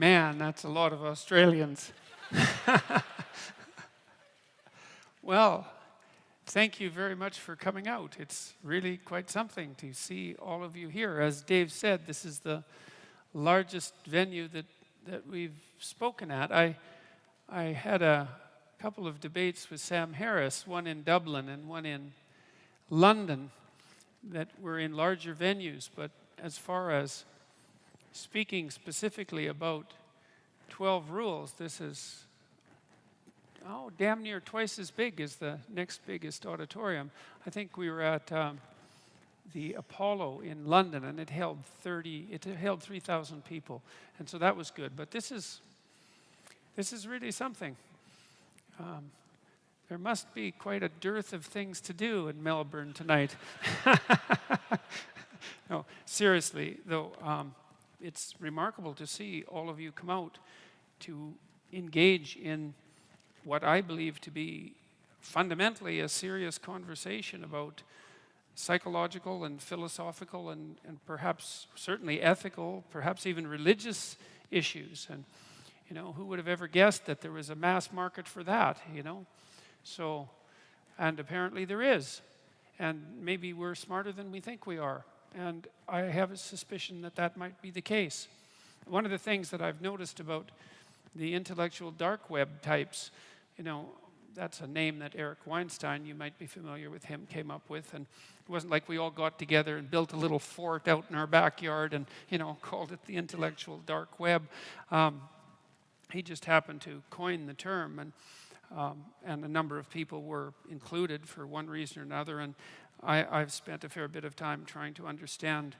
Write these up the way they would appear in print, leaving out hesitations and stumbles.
Man, that's a lot of Australians. Well, thank you very much for coming out. It's really quite something to see all of you here. As Dave said, this is the largest venue that we've spoken at. I had a couple of debates with Sam Harris, one in Dublin and one in London, that were in larger venues. But as far as speaking specifically about 12 rules, this is damn near twice as big as the next biggest auditorium. I think we were at the Apollo in London, and it held 3,000 people, and so that was good. But this is really something. There must be quite a dearth of things to do in Melbourne tonight. No, seriously though, it's remarkable to see all of you come out to engage in what I believe to be fundamentally a serious conversation about psychological and philosophical and perhaps certainly ethical, perhaps even religious issues. And, you know, who would have ever guessed that there was a mass market for that, you know? So, and apparently there is. And maybe we're smarter than we think we are. And I have a suspicion that that might be the case. One of the things that I've noticed about the intellectual dark web types, you know, that's a name that Eric Weinstein, you might be familiar with him, came up with. And it wasn't like we all got together and built a little fort out in our backyard and, you know, called it the intellectual dark web. He just happened to coin the term, and a number of people were included for one reason or another. And I've spent a fair bit of time trying to understand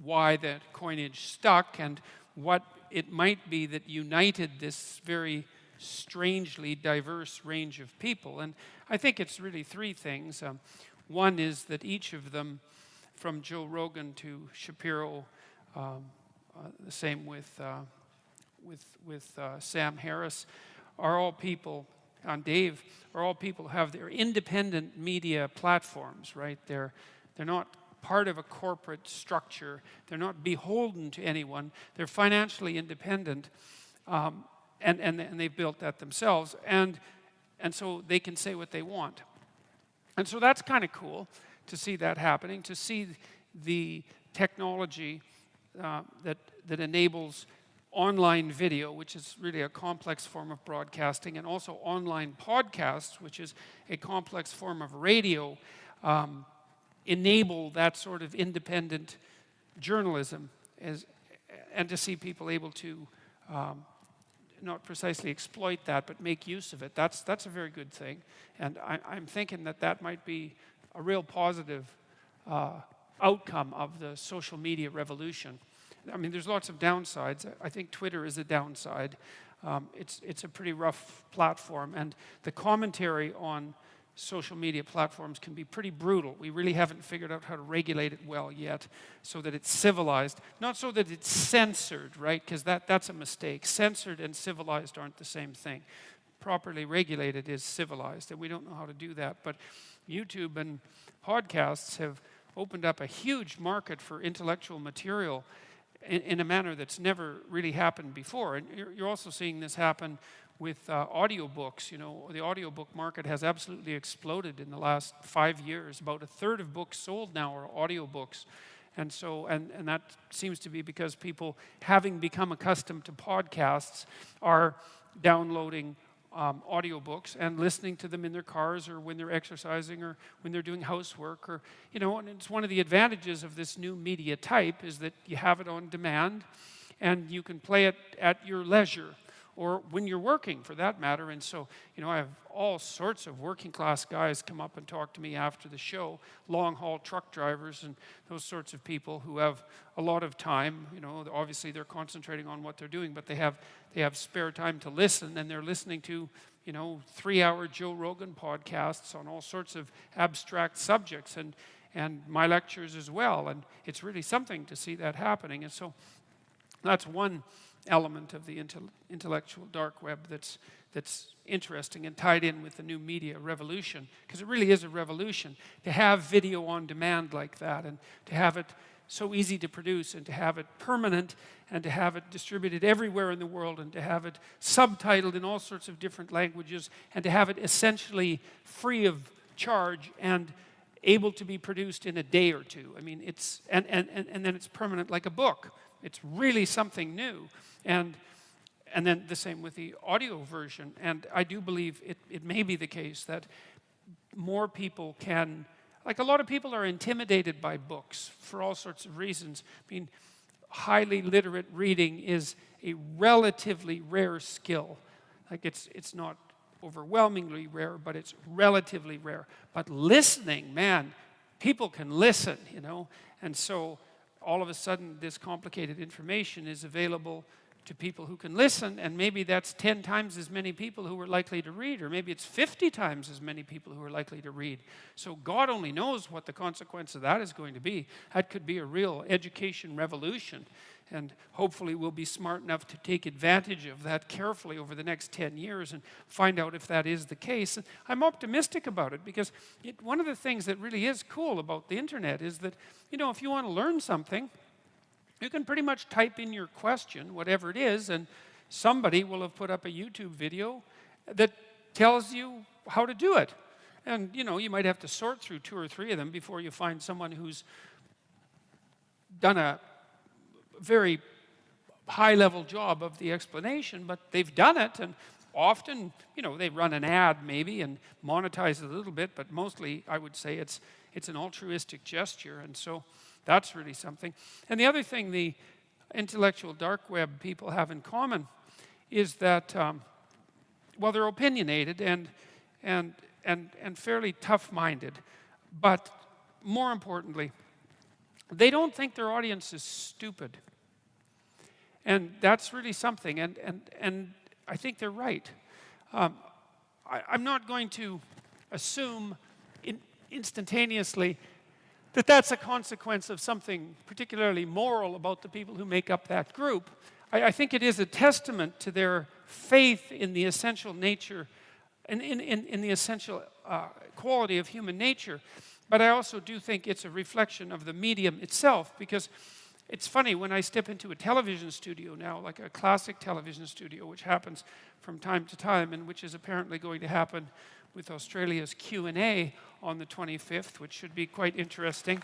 why that coinage stuck and what it might be that united this very strangely diverse range of people. And I think it's really three things. One is that each of them, from Joe Rogan to Shapiro, the same with Sam Harris, are all people, and Dave, are all people who have their independent media platforms, right? They're not part of a corporate structure. They're not beholden to anyone. They're financially independent. And they've built that themselves, and so they can say what they want. And so that's kind of cool to see that happening, to see the technology that enables online video, which is really a complex form of broadcasting, and also online podcasts, which is a complex form of radio, enable that sort of independent journalism, and to see people able to not precisely exploit that, but make use of it. That's a very good thing. And I'm thinking that might be a real positive outcome of the social media revolution. I mean, there's lots of downsides. I think Twitter is a downside. It's a pretty rough platform, and the commentary on social media platforms can be pretty brutal. We really haven't figured out how to regulate it well yet so that it's civilized. Not so that it's censored, right? Because that's a mistake. Censored and civilized aren't the same thing. Properly regulated is civilized, and we don't know how to do that. But YouTube and podcasts have opened up a huge market for intellectual material in a manner that's never really happened before. And you're also seeing this happen with audiobooks. You know, the audiobook market has absolutely exploded in the last 5 years. About a third of books sold now are audiobooks. And so, and that seems to be because people, having become accustomed to podcasts, are downloading audiobooks and listening to them in their cars or when they're exercising or when they're doing housework, or, you know, and it's one of the advantages of this new media type is that you have it on demand and you can play it at your leisure, or when you're working, for that matter. And so, you know, I have all sorts of working class guys come up and talk to me after the show, long haul truck drivers and those sorts of people who have a lot of time. You know, obviously they're concentrating on what they're doing, but they have spare time to listen, and they're listening to, you know, 3-hour Joe Rogan podcasts on all sorts of abstract subjects, and my lectures as well. And it's really something to see that happening. And so that's one element of the intellectual dark web that's interesting and tied in with the new media revolution, because it really is a revolution to have video on demand like that, and to have it so easy to produce and to have it permanent and to have it distributed everywhere in the world and to have it subtitled in all sorts of different languages and to have it essentially free of charge and able to be produced in a day or two. I mean, it's, and then it's permanent like a book. It's really something new. And then the same with the audio version. And I do believe it may be the case that more people can, like a lot of people are intimidated by books for all sorts of reasons. I mean, highly literate reading is a relatively rare skill. Like it's not overwhelmingly rare, but it's relatively rare. But listening, man, people can listen, you know. And so all of a sudden this complicated information is available to people who can listen, and maybe that's 10 times as many people who are likely to read, or maybe it's 50 times as many people who are likely to read. So God only knows what the consequence of that is going to be. That could be a real education revolution, and hopefully we'll be smart enough to take advantage of that carefully over the next 10 years and find out if that is the case. And I'm optimistic about it because one of the things that really is cool about the internet is that, you know, if you want to learn something, you can pretty much type in your question, whatever it is, and somebody will have put up a YouTube video that tells you how to do it. And, you know, you might have to sort through 2 or 3 of them before you find someone who's done a very high-level job of the explanation, but they've done it, and often, you know, they run an ad maybe and monetize it a little bit, but mostly I would say it's an altruistic gesture, and so that's really something. And the other thing the intellectual dark web people have in common is that, well, they're opinionated and fairly tough-minded, but more importantly, they don't think their audience is stupid. And that's really something, and I think they're right. I'm not going to assume instantaneously that that's a consequence of something particularly moral about the people who make up that group. I think it is a testament to their faith in the essential nature, in the essential quality of human nature. But I also do think it's a reflection of the medium itself, because it's funny, when I step into a television studio now, like a classic television studio, which happens from time to time, and which is apparently going to happen with Australia's Q&A on the 25th, which should be quite interesting.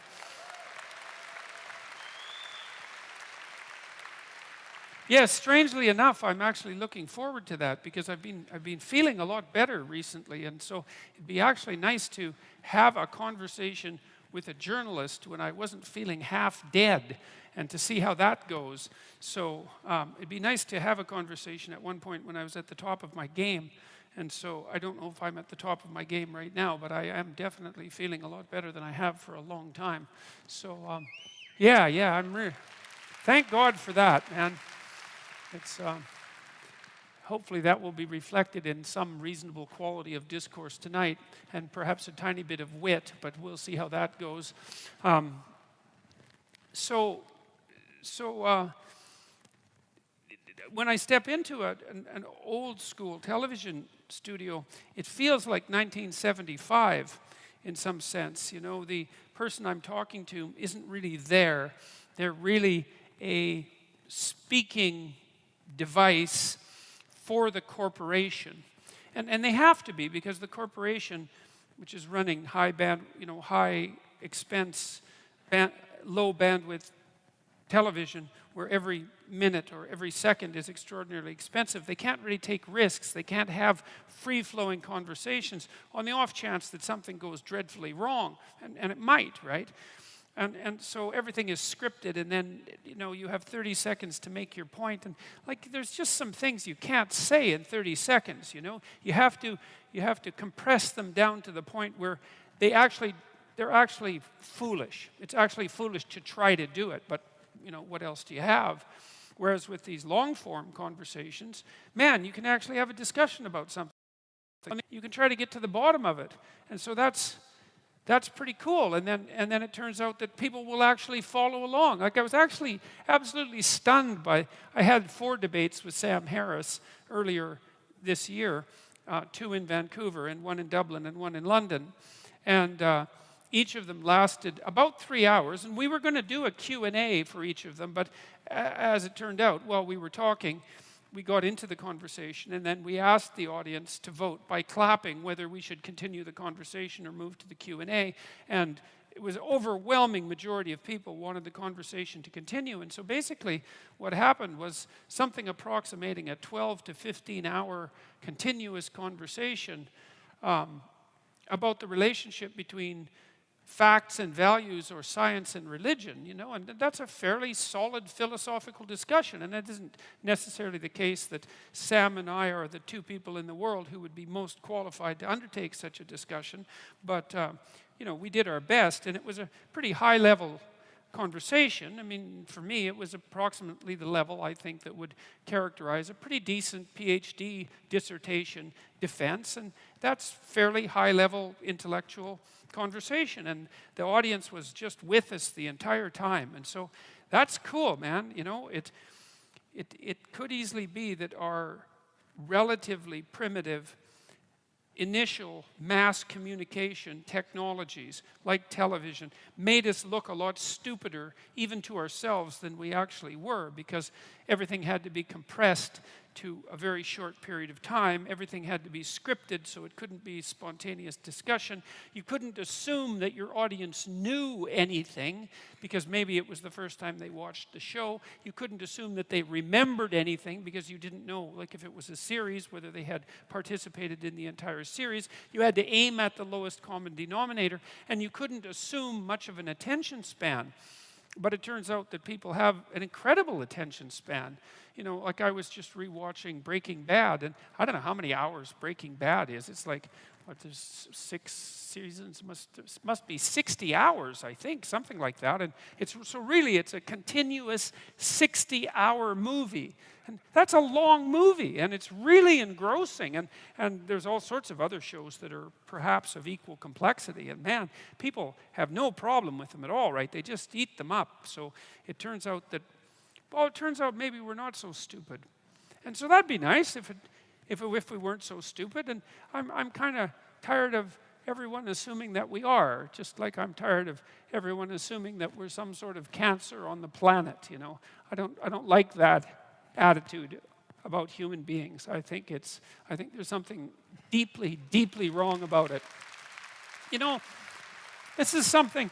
Yes, strangely enough, I'm actually looking forward to that because I've been feeling a lot better recently, and so it'd be actually nice to have a conversation with a journalist when I wasn't feeling half dead, and to see how that goes. So it'd be nice to have a conversation at one point when I was at the top of my game. And so I don't know if I'm at the top of my game right now, but I am definitely feeling a lot better than I have for a long time. So yeah, I'm really, thank God for that, man. It's hopefully that will be reflected in some reasonable quality of discourse tonight, and perhaps a tiny bit of wit, but we'll see how that goes. When I step into an old school television studio, it feels like 1975 in some sense. You know, the person I'm talking to isn't really there. They're really a speaking device for the corporation. And they have to be, because the corporation, which is running high expense, low bandwidth television, where every minute or every second is extraordinarily expensive, they can't really take risks. They can't have free-flowing conversations on the off chance that something goes dreadfully wrong, and it might, right? And so everything is scripted, and then, you know, you have 30 seconds to make your point, and like there's just some things you can't say in 30 seconds, you know? You have to compress them down to the point where they're actually foolish. It's actually foolish to try to do it, but you know, what else do you have? Whereas with these long-form conversations, man, you can actually have a discussion about something. You can try to get to the bottom of it. And so that's pretty cool. And then it turns out that people will actually follow along. Like I was actually absolutely stunned by, I had 4 debates with Sam Harris earlier this year, 2 in Vancouver and 1 in Dublin and 1 in London. And Each of them lasted about 3 hours, and we were going to do a Q&A for each of them, but as it turned out, while we were talking, we got into the conversation, and then we asked the audience to vote by clapping whether we should continue the conversation or move to the Q&A, and it was an overwhelming majority of people wanted the conversation to continue. And so basically what happened was something approximating a 12 to 15 hour continuous conversation about the relationship between facts and values, or science and religion, you know, and that's a fairly solid philosophical discussion. And that isn't necessarily the case that Sam and I are the two people in the world who would be most qualified to undertake such a discussion, but you know, we did our best, and it was a pretty high-level conversation. I mean, for me, it was approximately the level, I think, that would characterize a pretty decent PhD dissertation defense, and that's fairly high-level intellectual conversation, and the audience was just with us the entire time, and so that's cool, man. You know, it could easily be that our relatively primitive initial mass communication technologies like television made us look a lot stupider even to ourselves than we actually were, because everything had to be compressed to a very short period of time. Everything had to be scripted, so it couldn't be spontaneous discussion. You couldn't assume that your audience knew anything because maybe it was the first time they watched the show. You couldn't assume that they remembered anything because you didn't know, like if it was a series, whether they had participated in the entire series. You had to aim at the lowest common denominator, and you couldn't assume much of an attention span. But it turns out that people have an incredible attention span. You know, like I was just rewatching Breaking Bad, and I don't know how many hours Breaking Bad is. It's like, what, there's 6 seasons, must be 60 hours, I think, something like that. And it's so really it's a continuous 60-hour movie. And that's a long movie, and it's really engrossing. And there's all sorts of other shows that are perhaps of equal complexity. And man, people have no problem with them at all, right? They just eat them up. So it turns out that, well, it turns out maybe we're not so stupid. And so that'd be nice if we weren't so stupid. And I'm kind of tired of everyone assuming that we are, just like I'm tired of everyone assuming that we're some sort of cancer on the planet, you know. I don't like that attitude about human beings. I think there's something deeply, deeply wrong about it. You know, this is something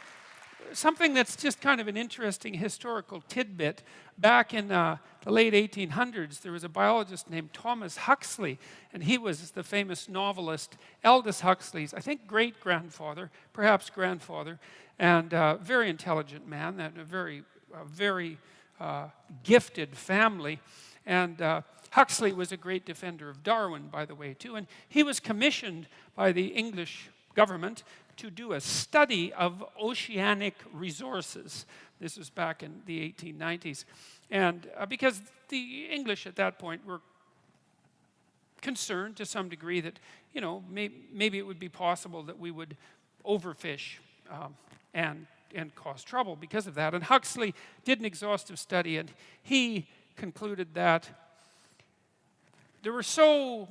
that's just kind of an interesting historical tidbit. Back in the late 1800s, there was a biologist named Thomas Huxley, and he was the famous novelist Aldous Huxley's, I think, great-grandfather, perhaps grandfather, and very intelligent man, and a very gifted family. And Huxley was a great defender of Darwin, by the way, too. And he was commissioned by the English government to do a study of oceanic resources. This was back in the 1890s. And because the English at that point were concerned to some degree that, you know, maybe it would be possible that we would overfish and cause trouble because of that. And Huxley did an exhaustive study, and he concluded that there's so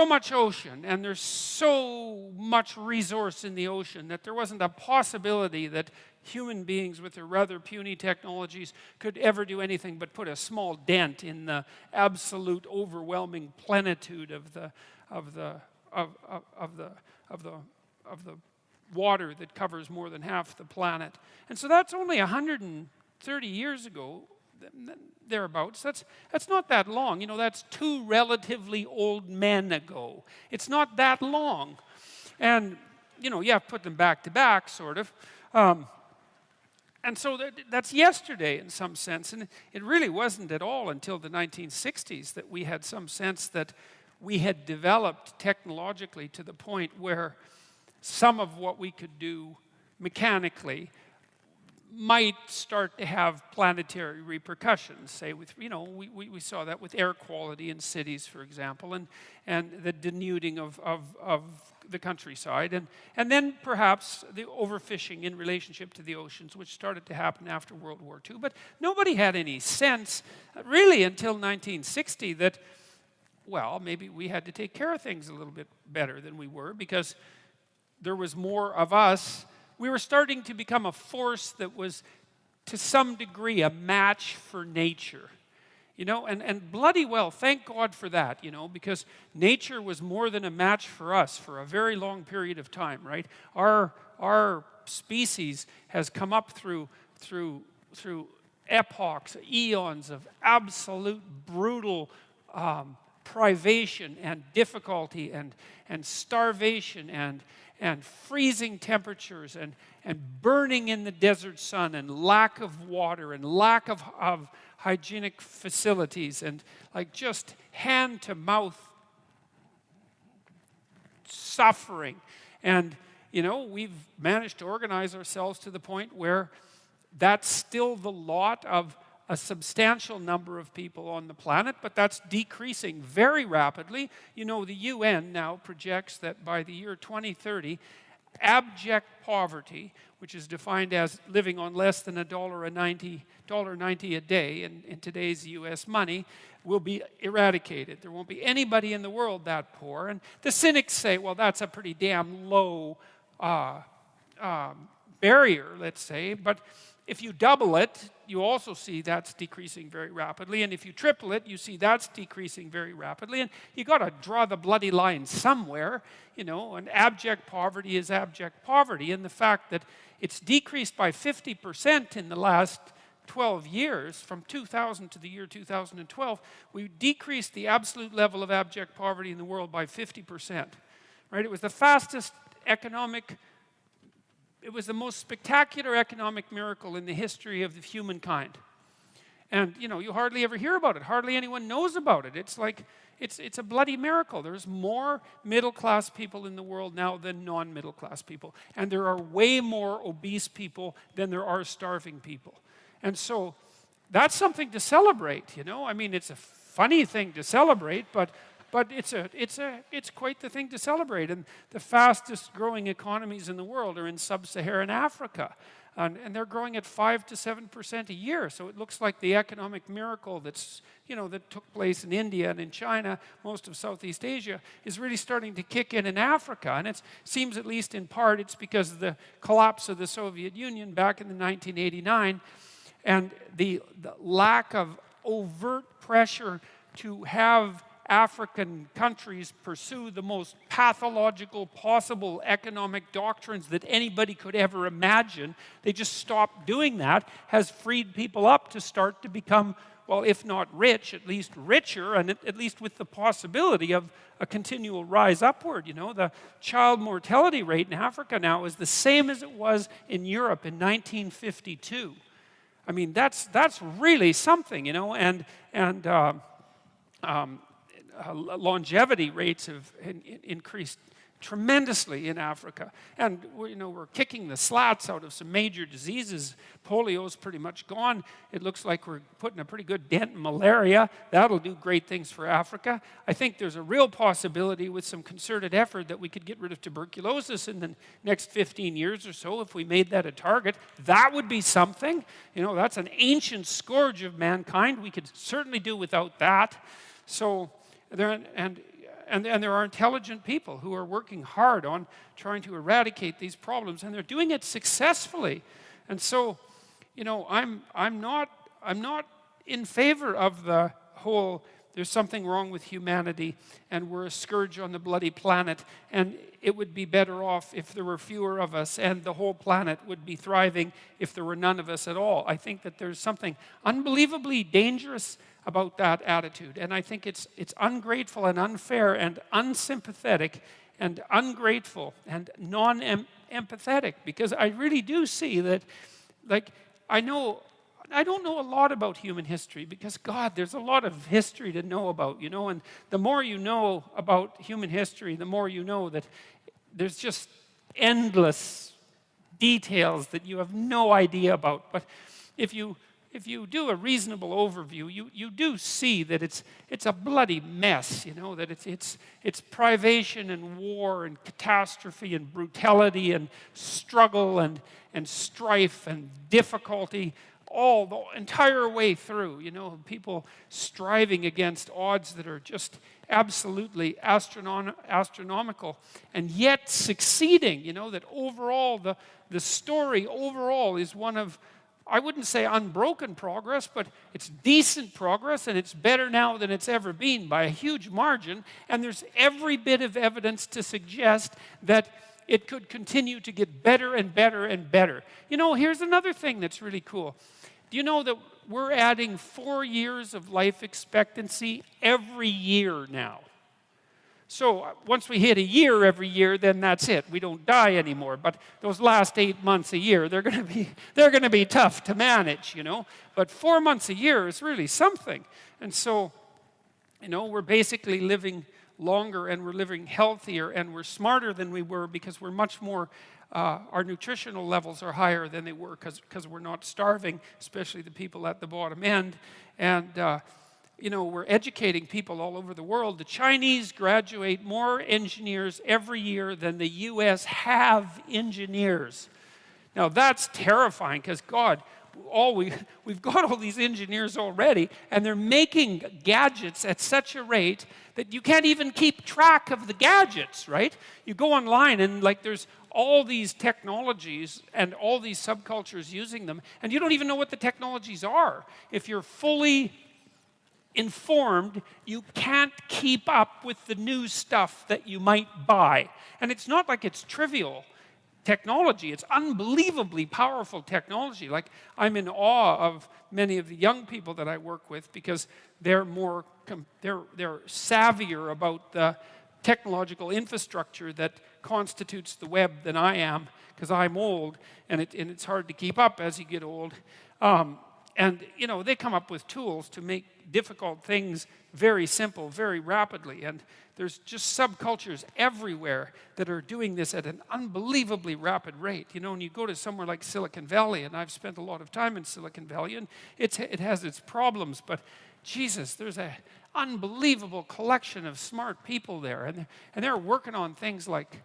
much ocean and there's so much resource in the ocean that there wasn't a possibility that human beings with their rather puny technologies could ever do anything but put a small dent in the absolute overwhelming plenitude of the water that covers more than half the planet. And so that's only 130 years ago, thereabouts. That's not that long. You know, that's 2 relatively old men ago. It's not that long. And, you know, you have to put them back to back, sort of. And so that's yesterday in some sense. And it really wasn't at all until the 1960s that we had some sense that we had developed technologically to the point where some of what we could do mechanically might start to have planetary repercussions. Say with, you know, we saw that with air quality in cities, for example, and the denuding of the countryside, and then perhaps the overfishing in relationship to the oceans, which started to happen after World War II. But nobody had any sense, really, until 1960 that, well, maybe we had to take care of things a little bit better than we were, because there was more of us we were starting to become a force that was, to some degree, a match for nature. You know, and bloody well, thank God for that, you know, because nature was more than a match for us for a very long period of time, right? Our species has come up through epochs, eons of absolute brutal privation and difficulty and starvation and freezing temperatures and burning in the desert sun and lack of water and lack of hygienic facilities and like just hand-to-mouth suffering. And, you know, we've managed to organize ourselves to the point where that's still the lot of a substantial number of people on the planet, but that's decreasing very rapidly. You know, the UN now projects that by the year 2030, abject poverty, which is defined as living on less than $1.90 a day in today's US money, will be eradicated. There won't be anybody in the world that poor. And the cynics say, well, that's a pretty damn low barrier, let's say. But if you double it, you also see that's decreasing very rapidly. And if you triple it, you see that's decreasing very rapidly. And you got to draw the bloody line somewhere, you know, and abject poverty is abject poverty. And the fact that it's decreased by 50% in the last 12 years, from 2000 to the year 2012, we decreased the absolute level of abject poverty in the world by 50%. Right? It was the fastest economic, it was the most spectacular economic miracle in the history of humankind. And, you know, you hardly ever hear about it. Hardly anyone knows about it. It's like, it's a bloody miracle. There's more middle-class people in the world now than non-middle-class people. And there are way more obese people than there are starving people. And so that's something to celebrate, you know. I mean, it's a funny thing to celebrate, but it's quite the thing to celebrate. And the fastest growing economies in the world are in sub-Saharan Africa. And they're growing at 5 to 7% a year. So it looks like the economic miracle that's, you know, that took place in India and in China, most of Southeast Asia, is really starting to kick in Africa. And it seems, at least in part, it's because of the collapse of the Soviet Union back in 1989 and the lack of overt pressure to have African countries pursue the most pathological possible economic doctrines that anybody could ever imagine. They just stopped doing that, has freed people up to start to become, well, if not rich, at least richer, and at least with the possibility of a continual rise upward. You know, the child mortality rate in Africa now is the same as it was in Europe in 1952. I mean, that's really something, you know, and longevity rates have increased tremendously in Africa. And you know, we're kicking the slats out of some major diseases. Polio's pretty much gone. It looks like we're putting a pretty good dent in malaria. That'll do great things for Africa. I think there's a real possibility with some concerted effort that we could get rid of tuberculosis in the next 15 years or so if we made that a target. That would be something. You know, that's an ancient scourge of mankind. We could certainly do without that. So there are intelligent people who are working hard on trying to eradicate these problems, and they're doing it successfully. And so, you know, I'm not in favor of the whole there's something wrong with humanity and we're a scourge on the bloody planet and it would be better off if there were fewer of us and the whole planet would be thriving if there were none of us at all. I think that there's something unbelievably dangerous about that attitude, and I think it's ungrateful and unfair and unsympathetic and ungrateful and non-empathetic, because I really do see that, like, I don't know a lot about human history because, God, there's a lot of history to know about, you know, and the more you know about human history, the more you know that there's just endless details that you have no idea about. But if you do a reasonable overview, you do see that it's a bloody mess, you know, that it's privation and war and catastrophe and brutality and struggle and strife and difficulty, all the entire way through, you know, people striving against odds that are just absolutely astronomical, and yet succeeding, you know, that overall, the story overall is one of, I wouldn't say unbroken progress, but it's decent progress, and it's better now than it's ever been by a huge margin, and there's every bit of evidence to suggest that it could continue to get better and better and better. You know, here's another thing that's really cool. Do you know that we're adding 4 years of life expectancy every year now? So once we hit a year every year, then that's it. We don't die anymore. But those last 8 months a year, they're going to be tough to manage, you know. But 4 months a year is really something. And so, you know, we're basically living longer, and we're living healthier, and we're smarter than we were because we're much more, our nutritional levels are higher than they were because we're not starving, especially the people at the bottom end. And, you know, we're educating people all over the world. The Chinese graduate more engineers every year than the US have engineers. Now, that's terrifying because, God, we've got all these engineers already, and they're making gadgets at such a rate that you can't even keep track of the gadgets, right? You go online, and like there's all these technologies and all these subcultures using them, and you don't even know what the technologies are. If you're fully informed, you can't keep up with the new stuff that you might buy. And it's not like it's trivial technology. It's unbelievably powerful technology. Like, I'm in awe of many of the young people that I work with because they're savvier about the technological infrastructure that constitutes the web than I am, because I'm old, and it's hard to keep up as you get old. And, you know, they come up with tools to make difficult things very simple, very rapidly. And there's just subcultures everywhere that are doing this at an unbelievably rapid rate. You know, when you go to somewhere like Silicon Valley, and I've spent a lot of time in Silicon Valley, and it has its problems, but Jesus, there's an unbelievable collection of smart people there, and they're working on things like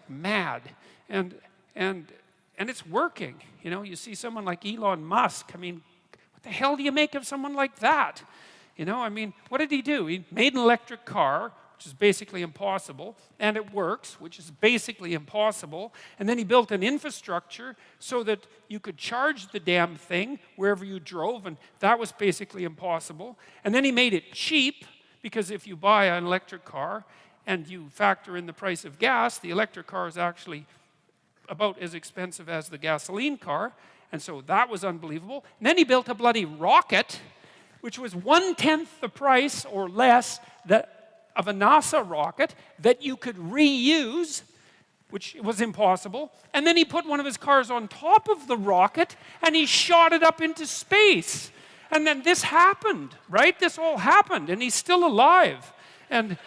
mad, and it's working. You know, you see someone like Elon Musk. I mean, what the hell do you make of someone like that? You know, I mean, what did he do? He made an electric car, which is basically impossible, and it works, which is basically impossible. And then he built an infrastructure so that you could charge the damn thing wherever you drove, and that was basically impossible. And then he made it cheap, because if you buy an electric car and you factor in the price of gas, the electric car is actually about as expensive as the gasoline car, and so that was unbelievable. And then he built a bloody rocket, which was 1/10 the price or less of a NASA rocket that you could reuse, which was impossible. And then he put one of his cars on top of the rocket, and he shot it up into space. And then this happened, right? This all happened, and he's still alive. And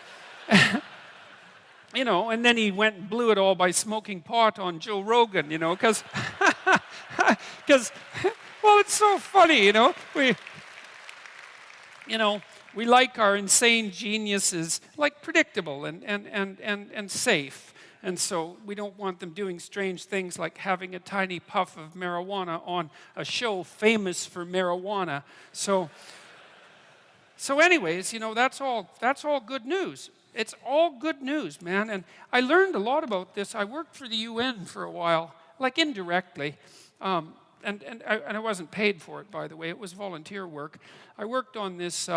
you know, and then he went and blew it all by smoking pot on Joe Rogan, you know, because, well, it's so funny, you know. We like our insane geniuses, like, predictable and safe. And so we don't want them doing strange things like having a tiny puff of marijuana on a show famous for marijuana. So anyways, you know, that's all good news. It's all good news, man. And I learned a lot about this. I worked for the UN for a while, like indirectly. And I wasn't paid for it, by the way. It was volunteer work. I worked on this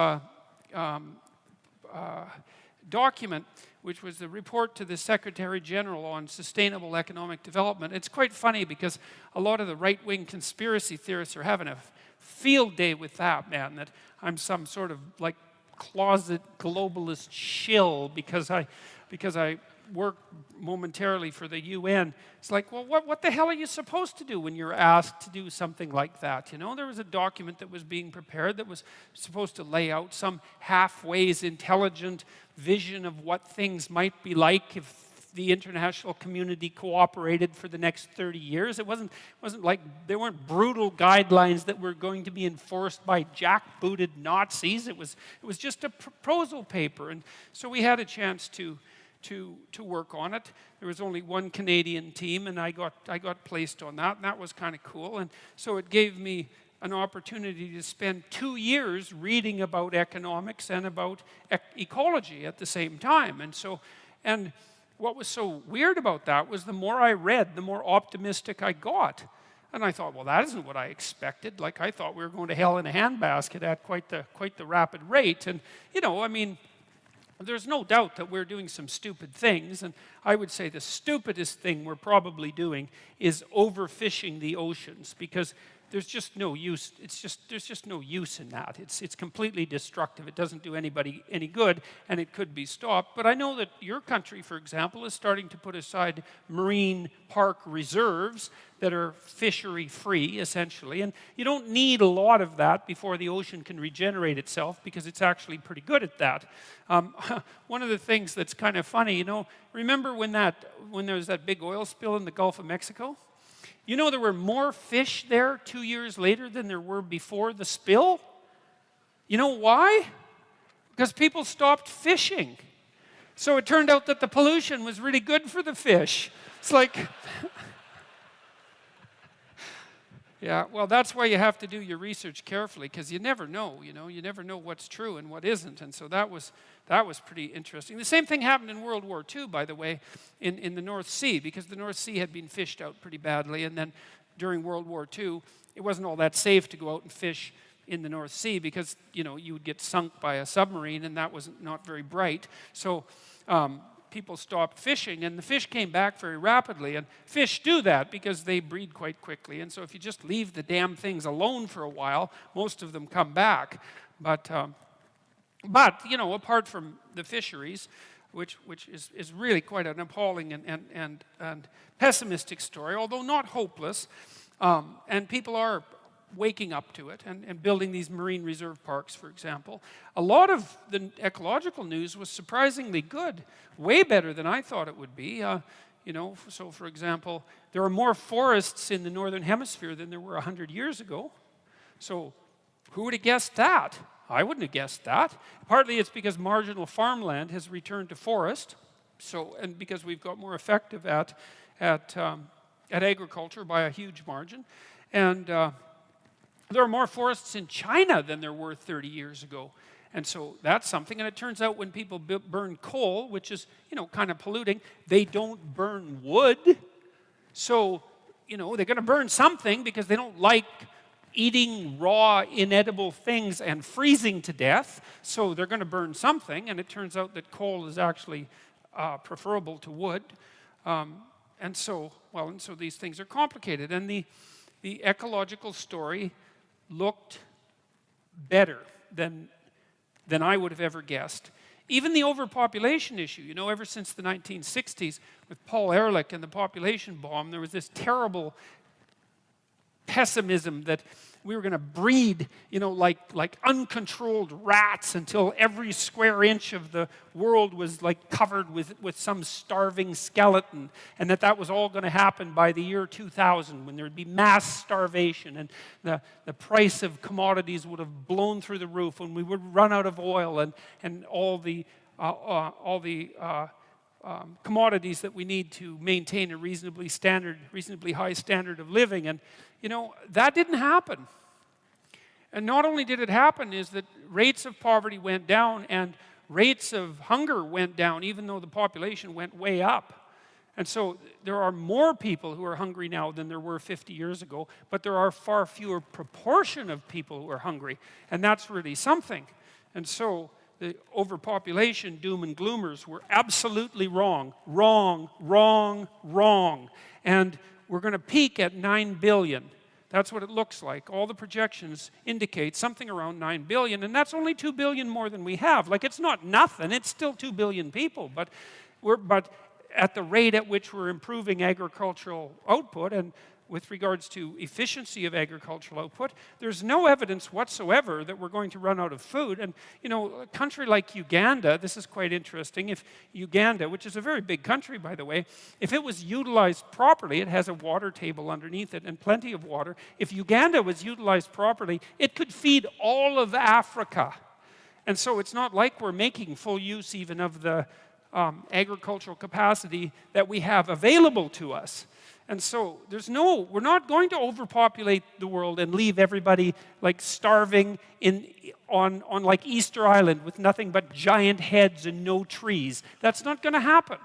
document, which was the report to the Secretary General on Sustainable Economic Development. It's quite funny because a lot of the right-wing conspiracy theorists are having a field day with that, man, that I'm some sort of, like, closet globalist shill because I work momentarily for the UN. It's like, well, what the hell are you supposed to do when you're asked to do something like that? You know, there was a document that was being prepared that was supposed to lay out some halfways intelligent vision of what things might be like if the international community cooperated for the next 30 years. It wasn't like there weren't brutal guidelines that were going to be enforced by jackbooted Nazis. It was just a proposal paper. And so we had a chance to to work on it. There was only one Canadian team, and I got placed on that, and that was kind of cool. And so it gave me an opportunity to spend 2 years reading about economics and about ecology at the same time. And what was so weird about that was the more I read, the more optimistic I got. And I thought, well, that isn't what I expected. Like, I thought we were going to hell in a handbasket at quite the rapid rate. And, you know, I mean, there's no doubt that we're doing some stupid things, and I would say the stupidest thing we're probably doing is overfishing the oceans, because there's just no use. There's just no use in that. It's completely destructive. It doesn't do anybody any good, and it could be stopped. But I know that your country, for example, is starting to put aside marine park reserves that are fishery-free, essentially. And you don't need a lot of that before the ocean can regenerate itself, because it's actually pretty good at that. One of the things that's kind of funny, you know, remember when there was that big oil spill in the Gulf of Mexico? You know, there were more fish there 2 years later than there were before the spill? You know why? Because people stopped fishing. So it turned out that the pollution was really good for the fish. It's like... Yeah, well, that's why you have to do your research carefully, because you never know, you know. You never know what's true and what isn't. And so that was pretty interesting. The same thing happened in World War II, by the way, in the North Sea, because the North Sea had been fished out pretty badly. And then during World War II, it wasn't all that safe to go out and fish in the North Sea, because, you know, you would get sunk by a submarine, and that was not very bright. So people stopped fishing, and the fish came back very rapidly. And fish do that because they breed quite quickly. And so if you just leave the damn things alone for a while, most of them come back. But you know, apart from the fisheries, which is really quite an appalling and pessimistic story, although not hopeless, and people are waking up to it and building these marine reserve parks, for example. A lot of the ecological news was surprisingly good, way better than I thought it would be. You know, so for example, there are more forests in the Northern Hemisphere than there were 100 years ago. So who would have guessed that? I wouldn't have guessed that. Partly it's because marginal farmland has returned to forest, and because we've got more effective at agriculture by a huge margin. And there are more forests in China than there were 30 years ago. And so that's something. And it turns out when people burn coal, which is, you know, kind of polluting, they don't burn wood. So, you know, they're going to burn something because they don't like eating raw, inedible things and freezing to death. So they're going to burn something. And it turns out that coal is actually preferable to wood. And so these things are complicated. And the ecological story looked better than I would have ever guessed. Even the overpopulation issue, you know, ever since the 1960s with Paul Ehrlich and the population bomb, there was this terrible pessimism that we were going to breed, you know, like uncontrolled rats until every square inch of the world was like covered with some starving skeleton, and that was all going to happen by the year 2000, when there would be mass starvation and the price of commodities would have blown through the roof, when we would run out of oil and all the commodities that we need to maintain a reasonably high standard of living. And, you know, that didn't happen. And not only did it happen, is that rates of poverty went down and rates of hunger went down, even though the population went way up. And so there are more people who are hungry now than there were 50 years ago, but there are far fewer proportion of people who are hungry. And that's really something. And so the overpopulation doom and gloomers were absolutely wrong. Wrong, wrong, wrong. And we're going to peak at 9 billion. That's what it looks like. All the projections indicate something around 9 billion, and that's only 2 billion more than we have. Like, it's not nothing. It's still 2 billion people, but at the rate at which we're improving agricultural output and with regards to efficiency of agricultural output, there's no evidence whatsoever that we're going to run out of food. And, you know, a country like Uganda, this is quite interesting. If Uganda, which is a very big country, by the way, if it was utilized properly, it has a water table underneath it and plenty of water. If Uganda was utilized properly, it could feed all of Africa. And so it's not like we're making full use even of the agricultural capacity that we have available to us. And so we're not going to overpopulate the world and leave everybody like starving on like Easter Island with nothing but giant heads and no trees. That's not going to happen.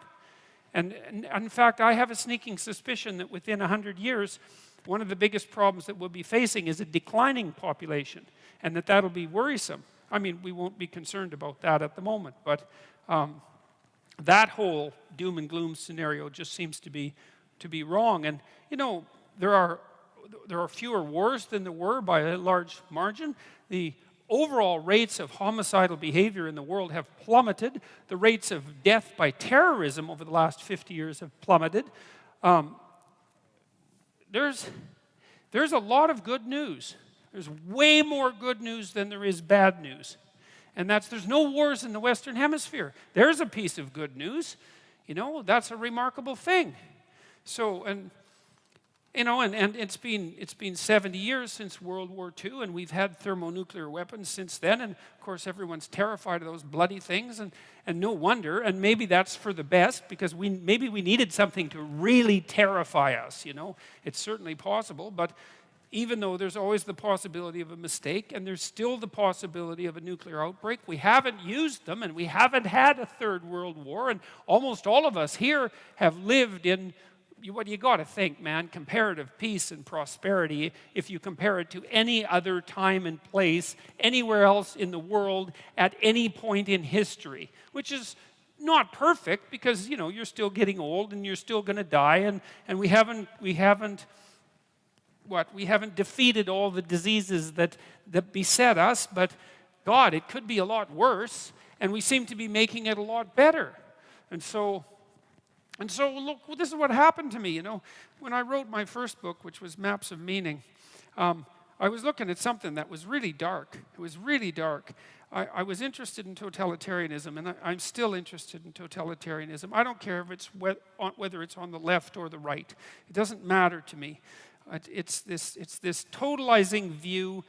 And in fact, I have a sneaking suspicion that within 100 years, one of the biggest problems that we'll be facing is a declining population, and that'll be worrisome. I mean, we won't be concerned about that at the moment, but that whole doom and gloom scenario just seems to be wrong. And you know, there are fewer wars than there were by a large margin. The overall rates of homicidal behavior in the world have plummeted. The rates of death by terrorism over the last 50 years have plummeted. There's a lot of good news. There's way more good news than there is bad news. And there's no wars in the Western Hemisphere. There's a piece of good news. You know, that's a remarkable thing. So, and it's been 70 years since World War II, and we've had thermonuclear weapons since then, and of course everyone's terrified of those bloody things, and no wonder, and maybe that's for the best, because maybe we needed something to really terrify us, you know. It's certainly possible, but even though there's always the possibility of a mistake, and there's still the possibility of a nuclear outbreak, we haven't used them, and we haven't had a third world war, and almost all of us here have lived in what you got to think, man, comparative peace and prosperity if you compare it to any other time and place anywhere else in the world at any point in history, which is not perfect because, you know, you're still getting old and you're still going to die, and we haven't defeated all the diseases that beset us, but God, it could be a lot worse, and we seem to be making it a lot better. And so look, this is what happened to me, you know. When I wrote my first book, which was Maps of Meaning, I was looking at something that was really dark. It was really dark. I was interested in totalitarianism, and I'm still interested in totalitarianism. I don't care if it's whether it's on the left or the right. It doesn't matter to me. It's this totalizing view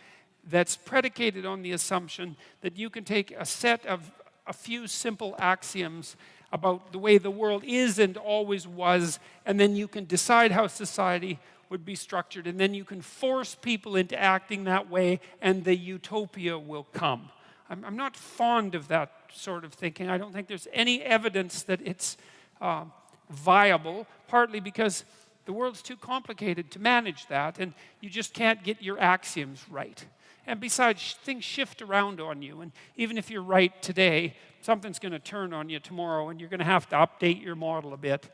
that's predicated on the assumption that you can take a set of a few simple axioms about the way the world is and always was, and then you can decide how society would be structured, and then you can force people into acting that way, and the utopia will come. I'm not fond of that sort of thinking. I don't think there's any evidence that it's viable, partly because the world's too complicated to manage that, and you just can't get your axioms right. And besides, things shift around on you, and even if you're right today, something's going to turn on you tomorrow, and you're going to have to update your model a bit.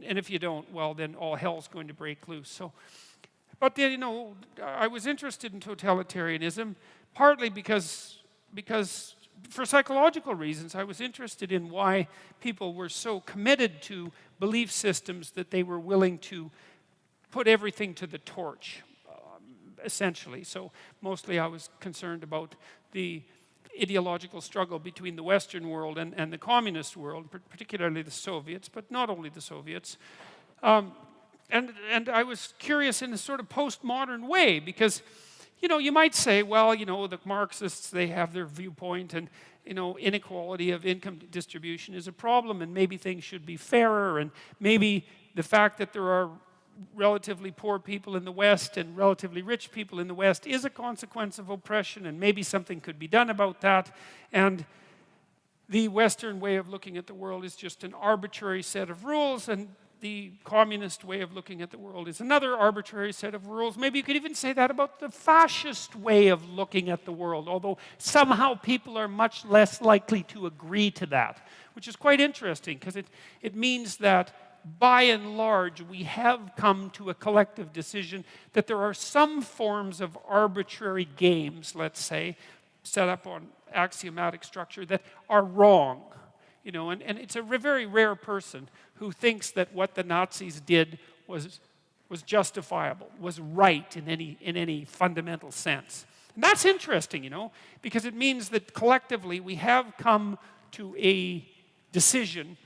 And if you don't, well, then all hell's going to break loose. So, but then, you know, I was interested in totalitarianism, partly because for psychological reasons, I was interested in why people were so committed to belief systems that they were willing to put everything to the torch, essentially. So mostly I was concerned about the ideological struggle between the Western world and the communist world, particularly the Soviets, but not only the Soviets. And I was curious in a sort of postmodern way because, you know, you might say, well, you know, the Marxists, they have their viewpoint, and, you know, inequality of income distribution is a problem, and maybe things should be fairer, and maybe the fact that there are relatively poor people in the West and relatively rich people in the West is a consequence of oppression, and maybe something could be done about that. And the Western way of looking at the world is just an arbitrary set of rules, and the communist way of looking at the world is another arbitrary set of rules. Maybe you could even say that about the fascist way of looking at the world, although somehow people are much less likely to agree to that, which is quite interesting because it means that by and large, we have come to a collective decision that there are some forms of arbitrary games, let's say, set up on axiomatic structure that are wrong. You know, and it's a very rare person who thinks that what the Nazis did was justifiable, was right in any fundamental sense. And that's interesting, you know, because it means that collectively we have come to a decision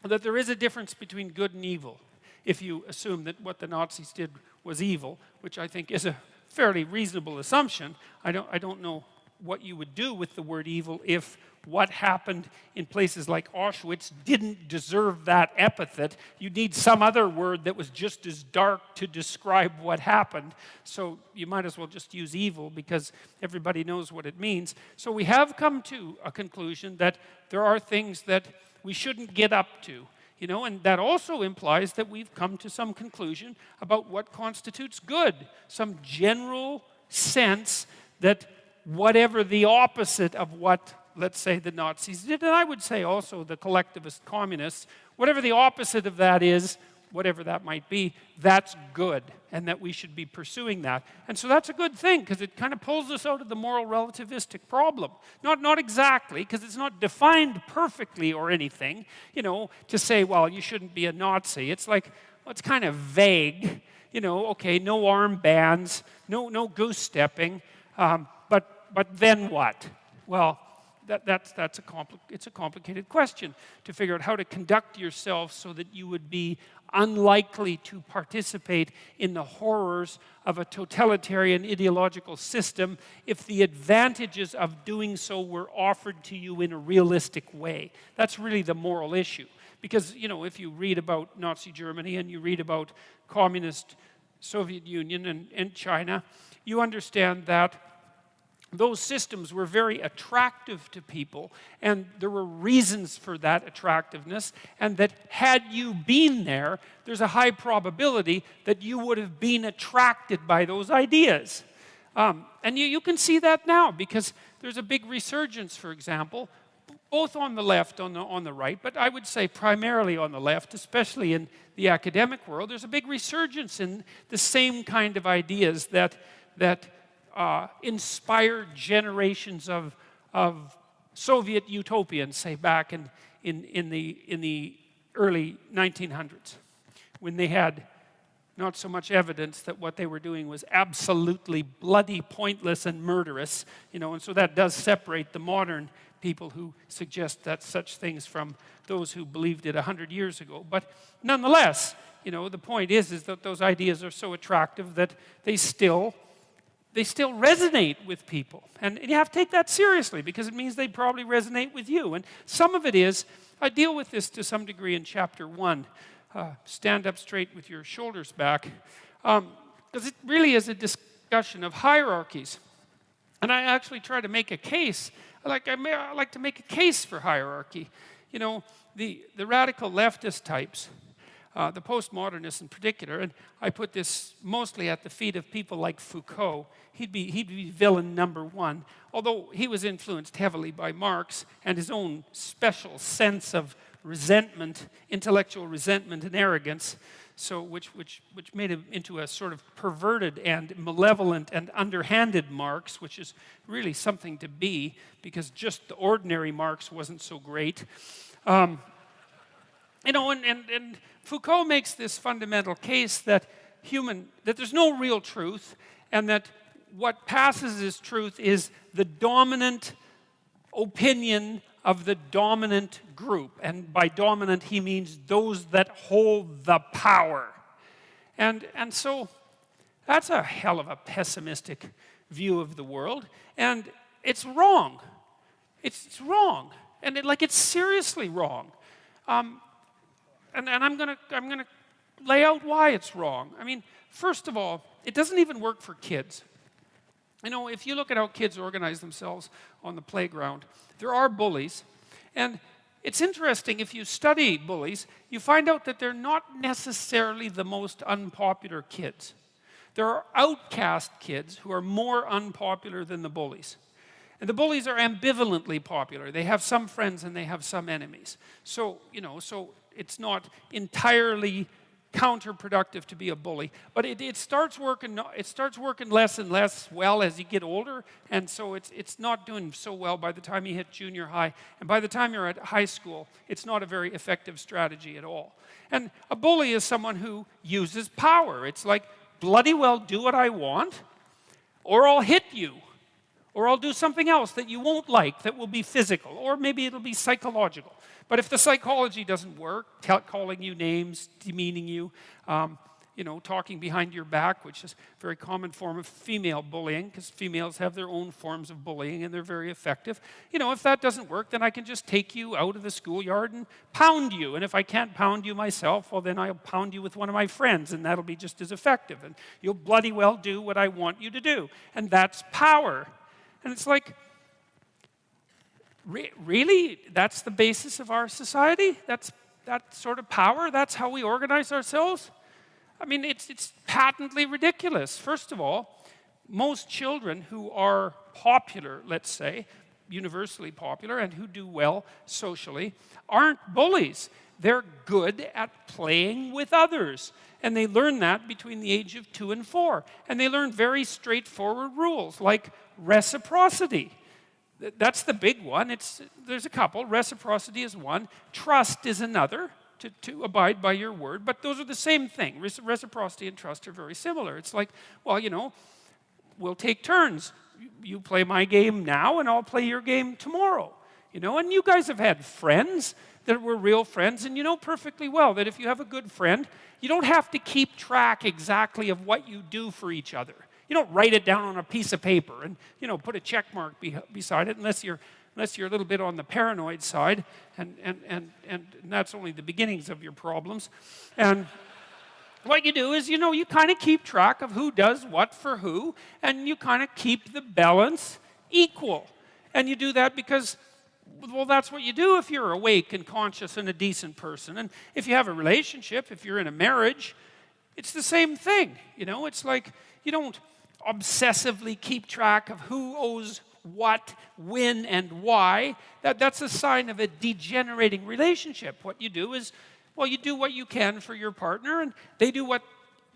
that there is a difference between good and evil, if you assume that what the Nazis did was evil, which I think is a fairly reasonable assumption. I don't know what you would do with the word evil if what happened in places like Auschwitz didn't deserve that epithet. You'd need some other word that was just as dark to describe what happened. So you might as well just use evil because everybody knows what it means. So we have come to a conclusion that there are things that we shouldn't get up to. And that also implies that we've come to some conclusion about what constitutes good, some general sense that whatever the opposite of what, let's say, the Nazis did, and I would say also the collectivist communists, whatever the opposite of that is, whatever that might be, that's good, and that we should be pursuing that. And so that's a good thing, because it kind of pulls us out of the moral relativistic problem. Not exactly, because it's not defined perfectly or anything, to say, well, you shouldn't be a Nazi. It's like, well, it's kind of vague, okay, no armbands, no goose-stepping, but then what? Well, it's a complicated question to figure out how to conduct yourself so that you would be unlikely to participate in the horrors of a totalitarian ideological system if the advantages of doing so were offered to you in a realistic way. That's really the moral issue. Because, if you read about Nazi Germany and you read about communist Soviet Union and China, you understand that those systems were very attractive to people, and there were reasons for that attractiveness, and that had you been there, there's a high probability that you would have been attracted by those ideas. And you can see that now, because there's a big resurgence, for example, both on the left, on the right, but I would say primarily on the left, especially in the academic world, there's a big resurgence in the same kind of ideas that inspired generations of Soviet utopians, say back in the early 1900s, when they had not so much evidence that what they were doing was absolutely bloody, pointless, and murderous, and so that does separate the modern people who suggest that such things from those who believed it 100 years ago. But nonetheless, the point is that those ideas are so attractive that they still resonate with people. And you have to take that seriously, because it means they probably resonate with you. And some of it is, I deal with this to some degree in chapter 1. Stand up straight with your shoulders back. Because it really is a discussion of hierarchies. And I actually try to make a case. I like to make a case for hierarchy. The radical leftist types, the postmodernists in particular, and I put this mostly at the feet of people like Foucault. He'd be villain number one, although he was influenced heavily by Marx and his own special sense of resentment, intellectual resentment and arrogance, so which made him into a sort of perverted and malevolent and underhanded Marx, which is really something to be, because just the ordinary Marx wasn't so great. And Foucault makes this fundamental case that there's no real truth, and that what passes as truth is the dominant opinion of the dominant group. And by dominant, he means those that hold the power. And so that's a hell of a pessimistic view of the world. And it's wrong. It's wrong. And it's seriously wrong. And I'm gonna lay out why it's wrong. I mean, first of all, it doesn't even work for kids. If you look at how kids organize themselves on the playground, there are bullies. And it's interesting, if you study bullies, you find out that they're not necessarily the most unpopular kids. There are outcast kids who are more unpopular than the bullies. And the bullies are ambivalently popular. They have some friends and they have some enemies. So it's not entirely counterproductive to be a bully, but it starts working less and less well as you get older, and so it's not doing so well by the time you hit junior high, and by the time you're at high school, it's not a very effective strategy at all. And a bully is someone who uses power. It's like, bloody well do what I want, or I'll hit you, or I'll do something else that you won't like that will be physical, or maybe it'll be psychological. But if the psychology doesn't work, calling you names, demeaning you, you know, talking behind your back, which is a very common form of female bullying, because females have their own forms of bullying and they're very effective. You know, if that doesn't work, then I can just take you out of the schoolyard and pound you. And if I can't pound you myself, well, then I'll pound you with one of my friends, and that'll be just as effective. And you'll bloody well do what I want you to do. And that's power. And it's like, really? That's the basis of our society? That's that sort of power? That's how we organize ourselves? I mean, it's patently ridiculous. First of all, most children who are popular, let's say, universally popular, and who do well socially, aren't bullies. They're good at playing with others. And they learn that between the age of 2 and 4. And they learn very straightforward rules, like reciprocity. That's the big one. There's a couple. Reciprocity is one. Trust is another, to abide by your word. But those are the same thing. Reciprocity and trust are very similar. It's like, well, you know, we'll take turns. You play my game now, and I'll play your game tomorrow. You know, and you guys have had friends that were real friends, and you know perfectly well that if you have a good friend, you don't have to keep track exactly of what you do for each other. You don't write it down on a piece of paper and, you know, put a check mark beside it unless you're a little bit on the paranoid side, and that's only the beginnings of your problems. And what you do is, you know, you kind of keep track of who does what for who, and you kind of keep the balance equal. And you do that because, well, that's what you do if you're awake and conscious and a decent person. And if you have a relationship, if you're in a marriage, it's the same thing. You know, it's like you don't obsessively keep track of who owes what, when, and why. That's a sign of a degenerating relationship. What you do is, well, you do what you can for your partner, and they do what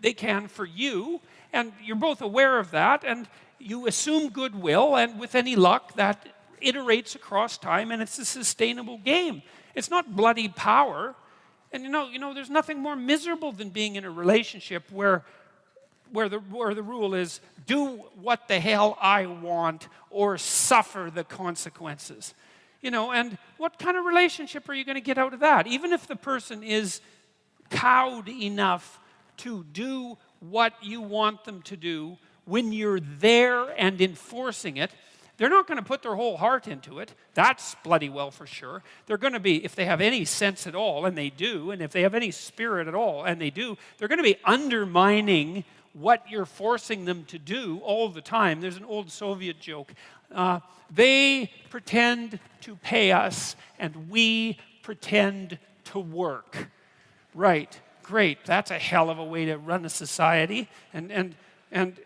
they can for you, and you're both aware of that, and you assume goodwill, and with any luck, that iterates across time, and it's a sustainable game. It's not bloody power. And you know, there's nothing more miserable than being in a relationship where the rule is, do what the hell I want or suffer the consequences. You know, and what kind of relationship are you going to get out of that? Even if the person is cowed enough to do what you want them to do, when you're there and enforcing it, they're not going to put their whole heart into it. That's bloody well for sure. They're going to be, if they have any sense at all, and they do, and if they have any spirit at all, and they do, they're going to be undermining what you're forcing them to do all the time. There's an old Soviet joke. They pretend to pay us, and we pretend to work. Right, great. That's a hell of a way to run a society. And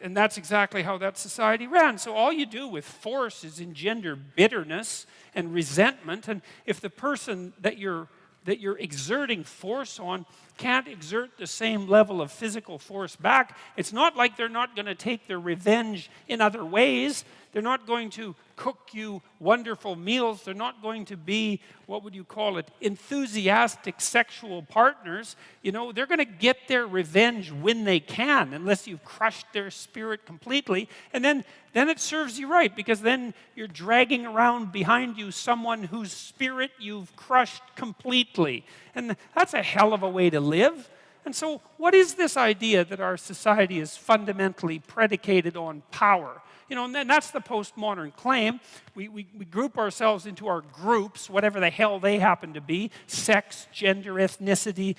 that's exactly how that society ran. So all you do with force is engender bitterness and resentment. And if the person that you're exerting force on can't exert the same level of physical force back, it's not like they're not going to take their revenge in other ways. They're not going to cook you wonderful meals. They're not going to be, what would you call it, enthusiastic sexual partners. You know, they're going to get their revenge when they can, unless you've crushed their spirit completely. And then it serves you right, because then you're dragging around behind you someone whose spirit you've crushed completely. And that's a hell of a way to live. And so what is this idea that our society is fundamentally predicated on power? You know, and that's the postmodern claim. We group ourselves into our groups, whatever the hell they happen to be, sex, gender, ethnicity,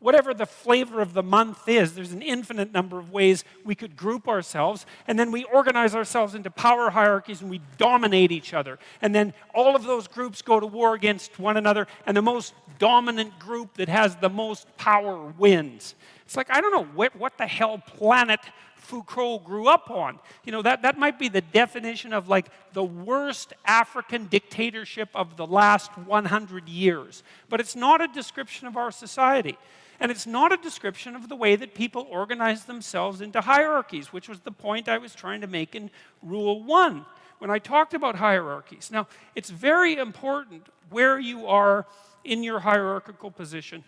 whatever the flavor of the month is. There's an infinite number of ways we could group ourselves, and then we organize ourselves into power hierarchies, and we dominate each other. And then all of those groups go to war against one another, and the most dominant group that has the most power wins. It's like, I don't know what the hell planet Foucault grew up on. You know, that might be the definition of like the worst African dictatorship of the last 100 years. But it's not a description of our society. And it's not a description of the way that people organize themselves into hierarchies, which was the point I was trying to make in Rule 1 when I talked about hierarchies. Now, it's very important where you are in your hierarchical position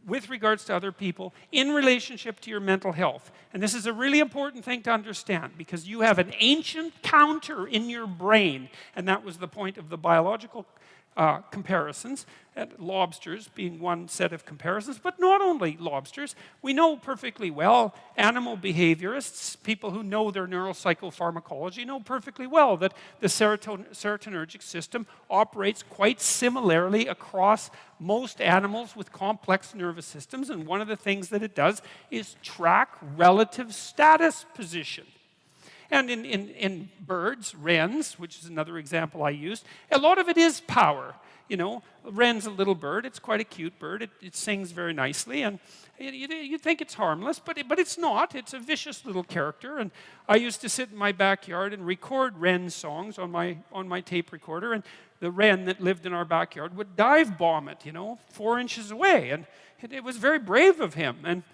with regards to other people in relationship to your mental health. And this is a really important thing to understand, because you have an ancient counter in your brain, and that was the point of the biological comparisons, and lobsters being one set of comparisons, but not only lobsters. We know perfectly well, animal behaviorists, people who know their neuropsychopharmacology, know perfectly well that the serotonergic system operates quite similarly across most animals with complex nervous systems, and one of the things that it does is track relative status position. And in birds, wrens, which is another example I used, a lot of it is power. You know, a wren's a little bird. It's quite a cute bird. It sings very nicely, and you think it's harmless, but it's not. It's a vicious little character. And I used to sit in my backyard and record wren songs on my tape recorder, and the wren that lived in our backyard would dive bomb it, 4 inches away, and it was very brave of him. And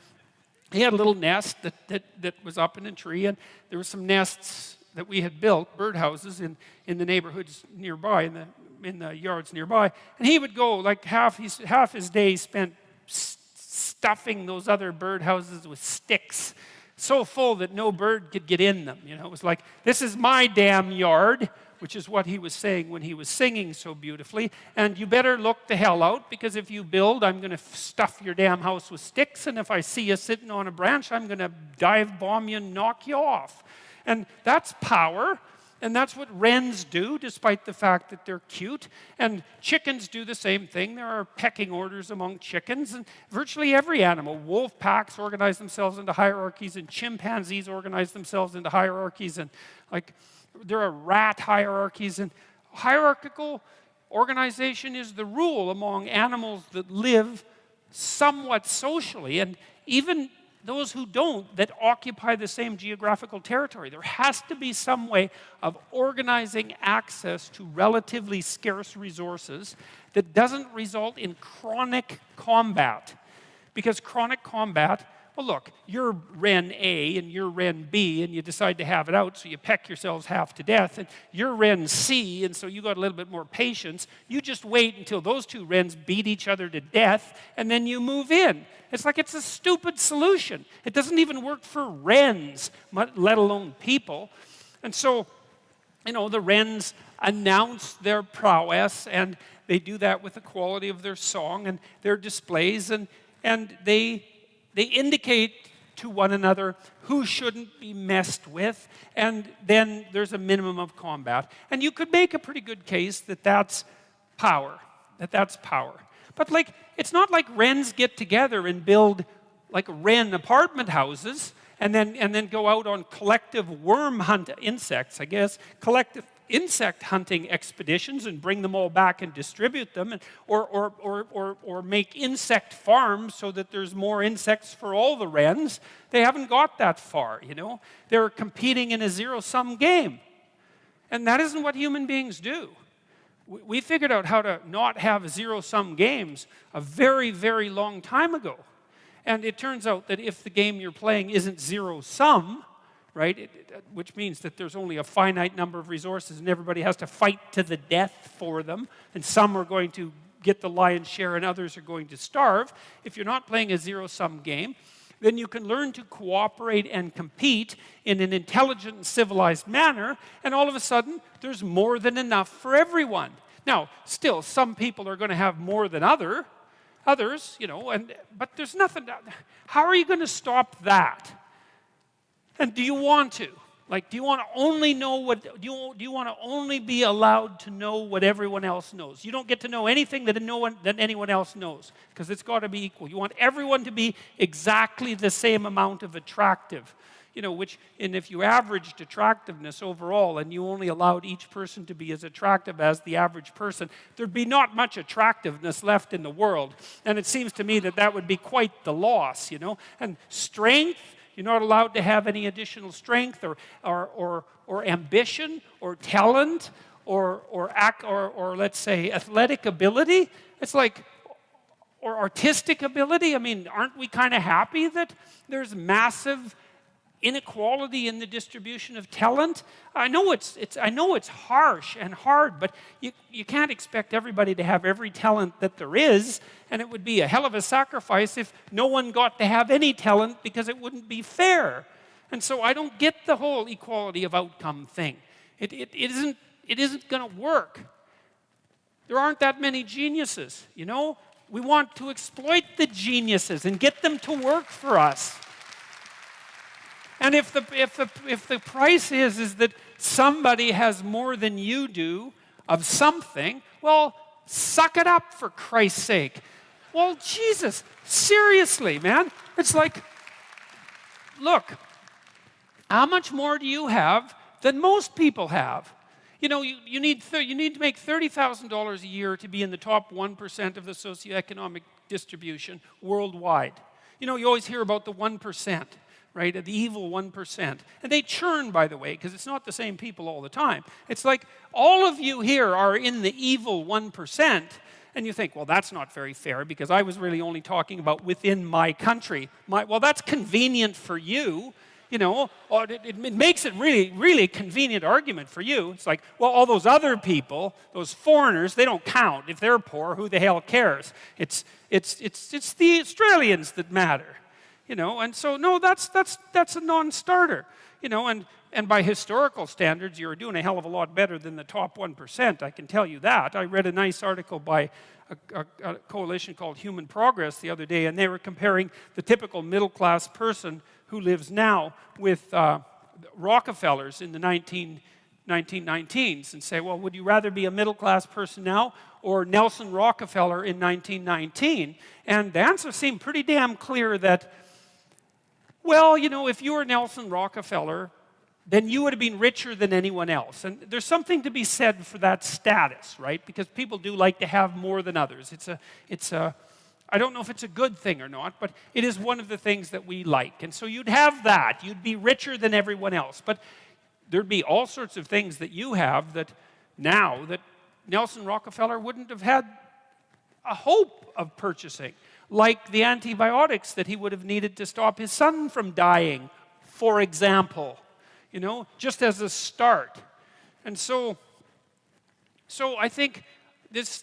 he had a little nest that was up in a tree, and there were some nests that we had built, birdhouses, in the neighborhoods nearby, in the yards nearby. And he would go, like half his day spent stuffing those other birdhouses with sticks, so full that no bird could get in them. It was like, this is my damn yard, which is what he was saying when he was singing so beautifully. And you better look the hell out, because if you build, I'm going to stuff your damn house with sticks, and if I see you sitting on a branch, I'm going to dive bomb you and knock you off. And that's power, and that's what wrens do, despite the fact that they're cute. And chickens do the same thing. There are pecking orders among chickens, and virtually every animal. Wolf packs organize themselves into hierarchies, and chimpanzees organize themselves into hierarchies, and there are rat hierarchies, and hierarchical organization is the rule among animals that live somewhat socially, and even those who don't, that occupy the same geographical territory. There has to be some way of organizing access to relatively scarce resources that doesn't result in chronic combat. Because chronic combat, well, look, you're wren A and you're wren B, and you decide to have it out, so you peck yourselves half to death, and you're wren C, and so you got a little bit more patience. You just wait until those two wrens beat each other to death, and then you move in. It's like it's a stupid solution. It doesn't even work for wrens, let alone people. And so, the wrens announce their prowess, and they do that with the quality of their song and their displays, and they indicate to one another who shouldn't be messed with, and then there's a minimum of combat. And you could make a pretty good case that that's power, But it's not like wrens get together and build like wren apartment houses and then go out on collective worm hunt insects, collective insect hunting expeditions and bring them all back and distribute them, or make insect farms so that there's more insects for all the wrens. They haven't got that far, They're competing in a zero-sum game. And that isn't what human beings do. We figured out how to not have zero-sum games a very, very long time ago. And it turns out that if the game you're playing isn't zero-sum, right, which means that there's only a finite number of resources and everybody has to fight to the death for them, and some are going to get the lion's share and others are going to starve. If you're not playing a zero-sum game, then you can learn to cooperate and compete in an intelligent and civilized manner, and all of a sudden, there's more than enough for everyone. Now, still, some people are going to have more than others, but there's nothing. How are you going to stop that? And do you want to? Do you want to only know do you want to only be allowed to know what everyone else knows? You don't get to know anything that anyone else knows, because it's got to be equal. You want everyone to be exactly the same amount of attractive, and if you averaged attractiveness overall and you only allowed each person to be as attractive as the average person, there'd be not much attractiveness left in the world. And it seems to me that would be quite the loss, And strength, you're not allowed to have any additional strength or ambition or talent or let's say athletic ability. It's or artistic ability. I mean, aren't we kind of happy that there's massive inequality in the distribution of talent? I know it's harsh and hard, but you can't expect everybody to have every talent that there is, and it would be a hell of a sacrifice if no one got to have any talent, because it wouldn't be fair. And so I don't get the whole equality of outcome thing. It isn't going to work. There aren't that many geniuses, you know? We want to exploit the geniuses and get them to work for us. And if the price is that somebody has more than you do of something, well, suck it up for Christ's sake. Well, Jesus, seriously, man. It's like, look, how much more do you have than most people have? You know, you need to make $30,000 a year to be in the top 1% of the socioeconomic distribution worldwide. You know, you always hear about the 1%, right? The evil 1%. And they churn, by the way, because it's not the same people all the time. It's like all of you here are in the evil 1%, and you think, well, that's not very fair because I was really only talking about within my country. Well, that's convenient for you. You know, it makes it really convenient argument for you. It's like, well, all those other people, those foreigners, they don't count. If they're poor, who the hell cares? It's the Australians that matter. You know, and so no, that's a non-starter. You know, and by historical standards, you're doing a hell of a lot better than the top 1%. I can tell you that. I read a nice article by a coalition called Human Progress the other day, and they were comparing the typical middle-class person who lives now with Rockefellers in the 1919s and say, well, would you rather be a middle-class person now or Nelson Rockefeller in 1919? And the answer seemed pretty damn clear that, well, you know, if you were Nelson Rockefeller, then you would have been richer than anyone else. And there's something to be said for that status, right? Because people do like to have more than others. I don't know if it's a good thing or not, but it is one of the things that we like. And so you'd have that. You'd be richer than everyone else. But there'd be all sorts of things that you have that now that Nelson Rockefeller wouldn't have had a hope of purchasing, like the antibiotics that he would have needed to stop his son from dying, for example, you know, just as a start. And so I think this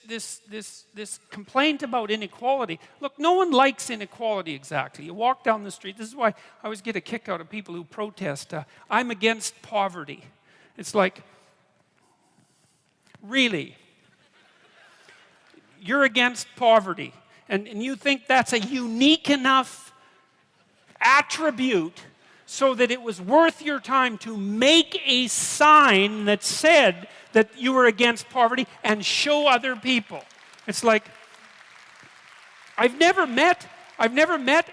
complaint about inequality, look, no one likes inequality exactly. You walk down the street, this is why I always get a kick out of people who protest, I'm against poverty. It's like, really? You're against poverty, and you think that's a unique enough attribute so that it was worth your time to make a sign that said that you were against poverty and show other people. It's like, I've never met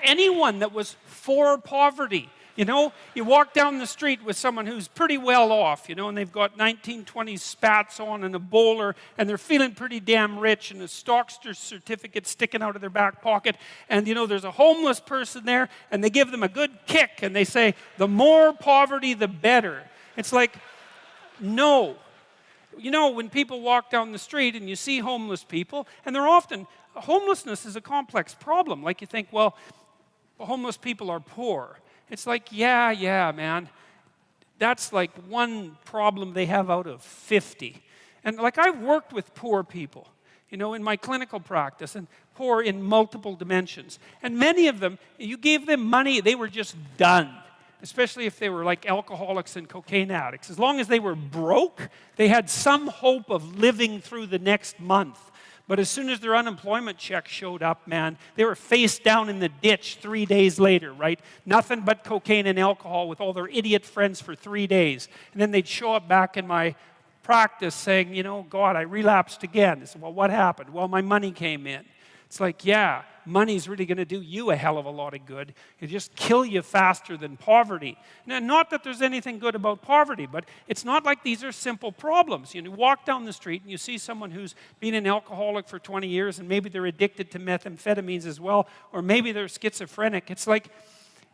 anyone that was for poverty. You know, you walk down the street with someone who's pretty well off, you know, and they've got 1920s spats on and a bowler, and they're feeling pretty damn rich, and a Stockster certificate sticking out of their back pocket, and, you know, there's a homeless person there, and they give them a good kick, and they say, the more poverty, the better. It's like, no. You know, when people walk down the street and you see homeless people, and they're often, homelessness is a complex problem. Like you think, well, homeless people are poor. It's like, yeah, man. That's like one problem they have out of 50. And like I've worked with poor people, you know, in my clinical practice, and poor in multiple dimensions. And many of them, you gave them money, they were just done. Especially if they were like alcoholics and cocaine addicts. As long as they were broke, they had some hope of living through the next month. But as soon as their unemployment check showed up, man, they were face down in the ditch 3 days later, right? Nothing but cocaine and alcohol with all their idiot friends for 3 days. And then they'd show up back in my practice saying, you know, God, I relapsed again. I said, well, what happened? Well, my money came in. It's like, yeah, money's really going to do you a hell of a lot of good. It'll just kill you faster than poverty. Now, not that there's anything good about poverty, but it's not like these are simple problems. You know, you walk down the street and you see someone who's been an alcoholic for 20 years and maybe they're addicted to methamphetamines as well, or maybe they're schizophrenic. It's like,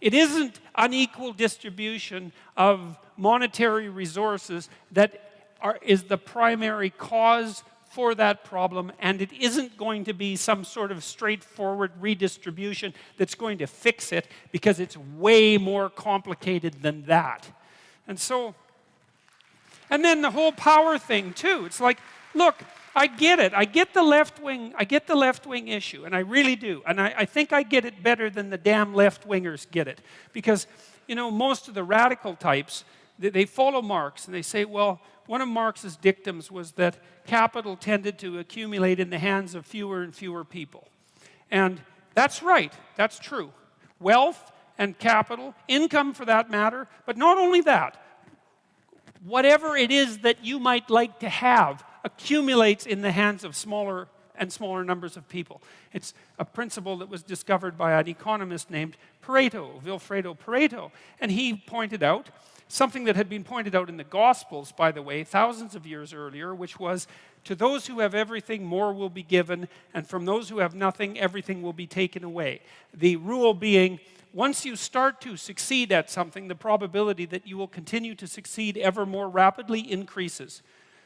it isn't unequal distribution of monetary resources that is the primary cause for that problem, and it isn't going to be some sort of straightforward redistribution that's going to fix it, because it's way more complicated than that. And so, and then the whole power thing too. It's like, look, I get it. I get the left wing issue, and I really do. And I think I get it better than the damn left-wingers get it. Because, you know, most of the radical types, they follow Marx, and they say, well, one of Marx's dictums was that capital tended to accumulate in the hands of fewer and fewer people. And that's right, that's true. Wealth and capital, income for that matter, but not only that. Whatever it is that you might like to have accumulates in the hands of smaller and smaller numbers of people. It's a principle that was discovered by an economist named Pareto, Vilfredo Pareto. And he pointed out something that had been pointed out in the Gospels, by the way, thousands of years earlier, which was, to those who have everything, more will be given, and from those who have nothing, everything will be taken away. The rule being, once you start to succeed at something, the probability that you will continue to succeed ever more rapidly increases.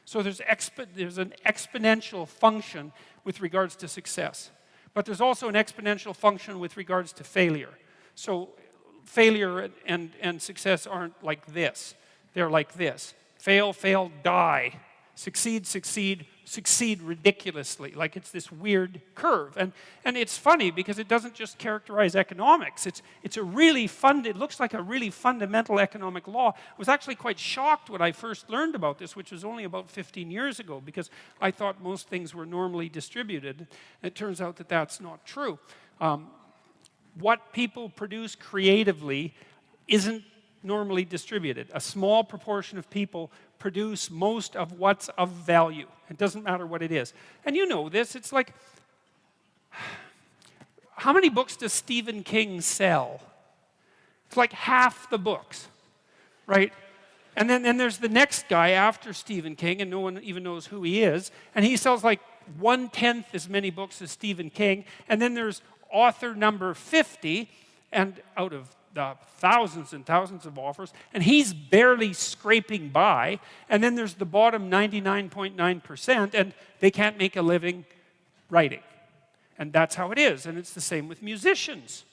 So there's an exponential function with regards to success. But there's also an exponential function with regards to failure. So failure and success aren't like this. They're like this. Fail, fail, die. Succeed, succeed, succeed ridiculously. Like it's this weird curve. And it's funny because it doesn't just characterize economics. It's a really it looks like a really fundamental economic law. I was actually quite shocked when I first learned about this, which was only about 15 years ago, because I thought most things were normally distributed. It turns out that that's not true. What people produce creatively isn't normally distributed. A small proportion of people produce most of what's of value. It doesn't matter what it is. And you know this, it's like, how many books does Stephen King sell? It's like half the books, right? And then there's the next guy after Stephen King, and no one even knows who he is, and he sells like 1/10 as many books as Stephen King, and then there's author number 50, and out of the thousands and thousands of offers, and he's barely scraping by, and then there's the bottom 99.9%, and they can't make a living writing. And that's how it is, and it's the same with musicians.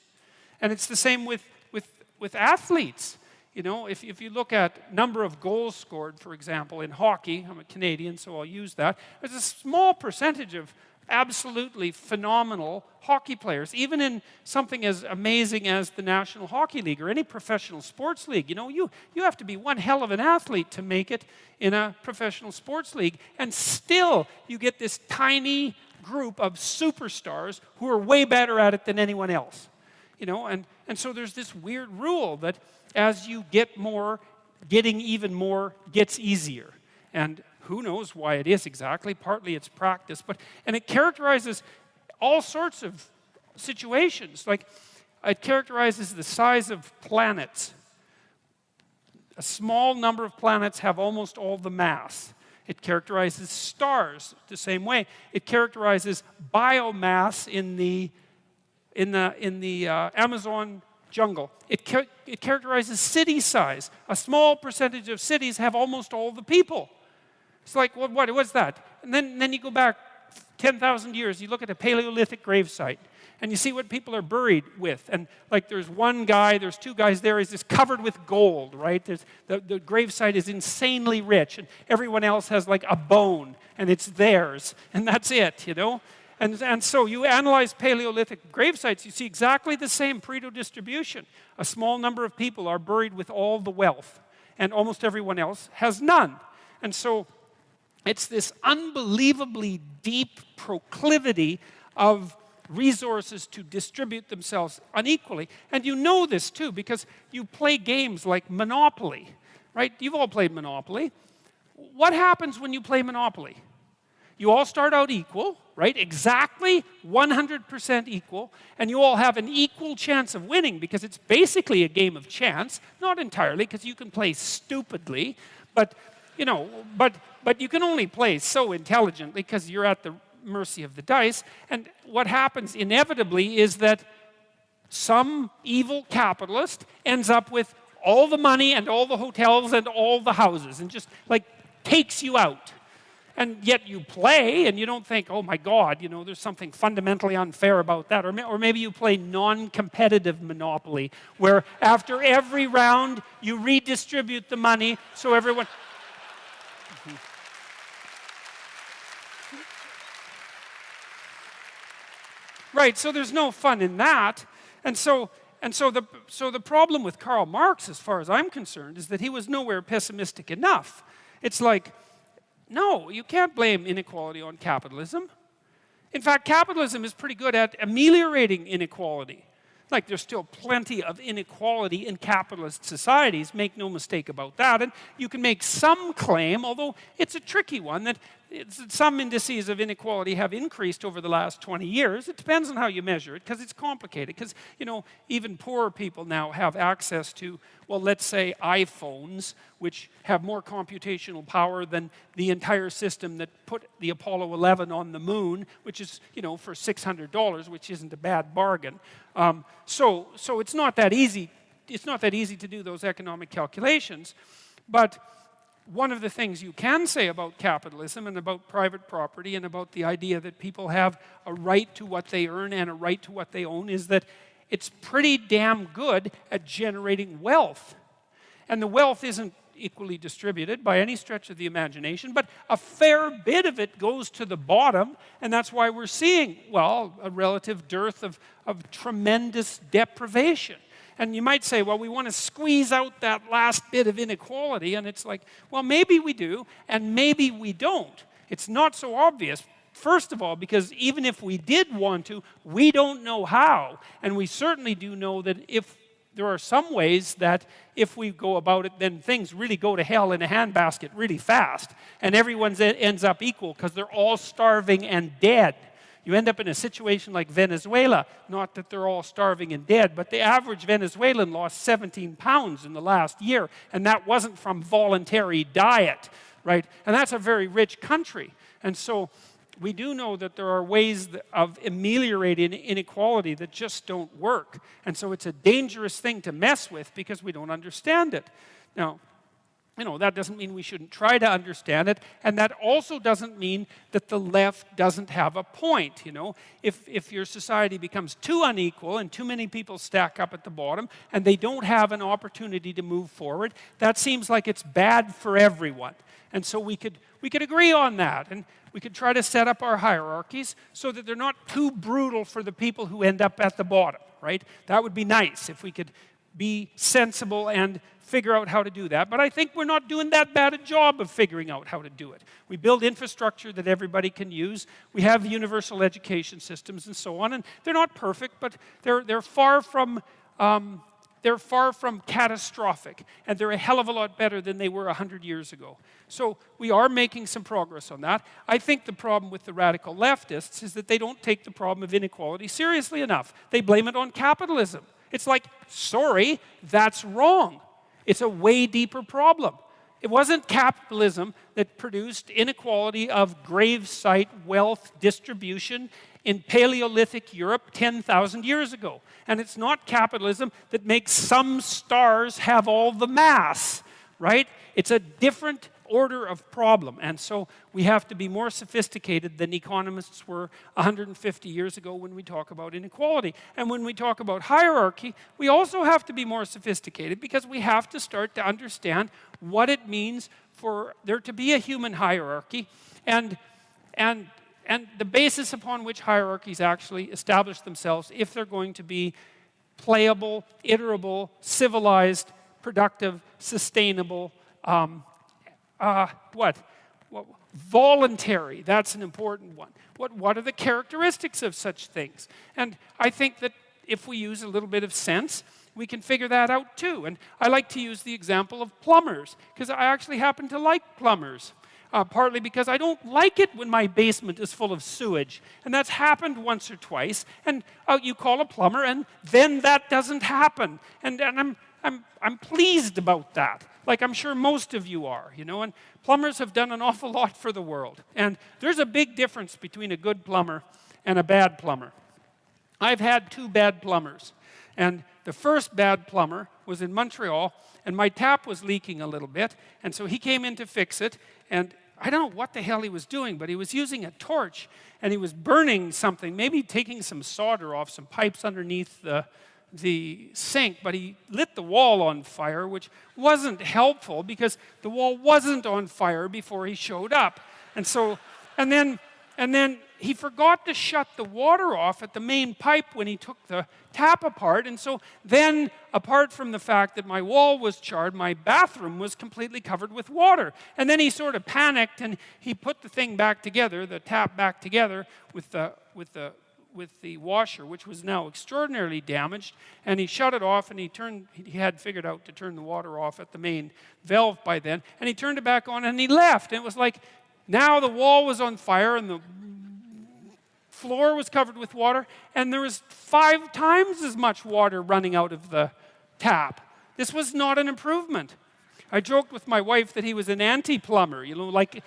And it's the same with athletes. You know, if you look at number of goals scored, for example, in hockey, I'm a Canadian, so I'll use that, there's a small percentage of absolutely phenomenal hockey players, even in something as amazing as the National Hockey League or any professional sports league. You know, you have to be one hell of an athlete to make it in a professional sports league, and still you get this tiny group of superstars who are way better at it than anyone else. You know, and so there's this weird rule that as you get more, getting even more gets easier. And who knows why it is exactly? Partly it's practice, and it characterizes all sorts of situations. Like, it characterizes the size of planets. A small number of planets have almost all the mass. It characterizes stars the same way. It characterizes biomass in the Amazon jungle. It characterizes city size. A small percentage of cities have almost all the people. It's like, what's that? And then you go back 10,000 years, you look at a Paleolithic gravesite, and you see what people are buried with. And like there's one guy, there's two guys there, he's just covered with gold, right? The gravesite is insanely rich, and everyone else has like a bone, and it's theirs, and that's it, you know? And so you analyze Paleolithic gravesites, you see exactly the same Pareto distribution. A small number of people are buried with all the wealth, and almost everyone else has none. And so it's this unbelievably deep proclivity of resources to distribute themselves unequally. And you know this too, because you play games like Monopoly, right? You've all played Monopoly. What happens when you play Monopoly? You all start out equal, right? Exactly 100% equal, and you all have an equal chance of winning because it's basically a game of chance. Not entirely, because you can play stupidly, but you know, but you can only play so intelligently because you're at the mercy of the dice. And what happens inevitably is that some evil capitalist ends up with all the money and all the hotels and all the houses and just like takes you out. And yet you play and you don't think, oh my God, you know, there's something fundamentally unfair about that. Or maybe you play non-competitive Monopoly, where after every round you redistribute the money so everyone... Right, so there's no fun in that. And so the problem with Karl Marx, as far as I'm concerned, is that he was nowhere pessimistic enough. It's like, no, you can't blame inequality on capitalism. In fact, capitalism is pretty good at ameliorating inequality. Like, there's still plenty of inequality in capitalist societies, make no mistake about that. And you can make some claim, although it's a tricky one, that some indices of inequality have increased over the last 20 years. It depends on how you measure it, because it's complicated. Because, you know, even poorer people now have access to, well, let's say iPhones, which have more computational power than the entire system that put the Apollo 11 on the moon, which is, you know, for $600, which isn't a bad bargain. So it's not that easy. It's not that easy to do those economic calculations. But one of the things you can say about capitalism and about private property and about the idea that people have a right to what they earn and a right to what they own is that it's pretty damn good at generating wealth. And the wealth isn't equally distributed by any stretch of the imagination, but a fair bit of it goes to the bottom, and that's why we're seeing, well, a relative dearth of tremendous deprivation. And you might say, well, we want to squeeze out that last bit of inequality, and it's like, well, maybe we do, and maybe we don't. It's not so obvious. First of all, because even if we did want to, we don't know how. And we certainly do know that if there are some ways that if we go about it, then things really go to hell in a handbasket really fast. And everyone ends up equal because they're all starving and dead. You end up in a situation like Venezuela. Not that they're all starving and dead, but the average Venezuelan lost 17 pounds in the last year. And that wasn't from voluntary diet, right? And that's a very rich country. And so we do know that there are ways of ameliorating inequality that just don't work. And so it's a dangerous thing to mess with because we don't understand it. Now, you know, that doesn't mean we shouldn't try to understand it, and that also doesn't mean that the left doesn't have a point, you know. If your society becomes too unequal and too many people stack up at the bottom and they don't have an opportunity to move forward, that seems like it's bad for everyone. And so we could agree on that, and we could try to set up our hierarchies so that they're not too brutal for the people who end up at the bottom, right? That would be nice if we could be sensible and figure out how to do that. But I think we're not doing that bad a job of figuring out how to do it. We build infrastructure that everybody can use. We have universal education systems and so on, and they're not perfect, but they're far from catastrophic, and they're a hell of a lot better than they were 100 years ago. So we are making some progress on that. I think the problem with the radical leftists is that they don't take the problem of inequality seriously enough. They blame it on capitalism. It's like, sorry, that's wrong. It's a way deeper problem. It wasn't capitalism that produced inequality of gravesite wealth distribution in Paleolithic Europe 10,000 years ago. And it's not capitalism that makes some stars have all the mass, right? It's a different order of problem. And so we have to be more sophisticated than economists were 150 years ago when we talk about inequality. And when we talk about hierarchy, we also have to be more sophisticated because we have to start to understand what it means for there to be a human hierarchy and the basis upon which hierarchies actually establish themselves if they're going to be playable, iterable, civilized, productive, sustainable, voluntary, that's an important one. What are the characteristics of such things? And I think that if we use a little bit of sense, we can figure that out too. And I like to use the example of plumbers, because I actually happen to like plumbers. Partly because I don't like it when my basement is full of sewage. And that's happened once or twice. And you call a plumber, and then that doesn't happen. And I'm pleased about that. Like I'm sure most of you are, you know. And plumbers have done an awful lot for the world. And there's a big difference between a good plumber and a bad plumber. I've had 2 bad plumbers. And the first bad plumber was in Montreal, and my tap was leaking a little bit. And so he came in to fix it. And I don't know what the hell he was doing, but he was using a torch, and he was burning something, maybe taking some solder off some pipes underneath the sink, but he lit the wall on fire, which wasn't helpful because the wall wasn't on fire before he showed up. And then And then he forgot to shut the water off at the main pipe when he took the tap apart. And so then, apart from the fact that my wall was charred, my bathroom was completely covered with water. And then he sort of panicked and he put the thing back together, the tap back together with the washer, which was now extraordinarily damaged. And he shut it off, and he had figured out to turn the water off at the main valve by then. And he turned it back on and he left. And it was like, now the wall was on fire and the floor was covered with water, and there was 5 times as much water running out of the tap. This was not an improvement. I joked with my wife that he was an anti-plumber, like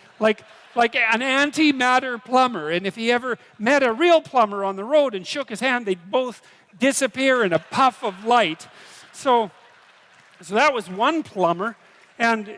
an anti-matter plumber. And if he ever met a real plumber on the road and shook his hand, they'd both disappear in a puff of light. So that was one plumber. And,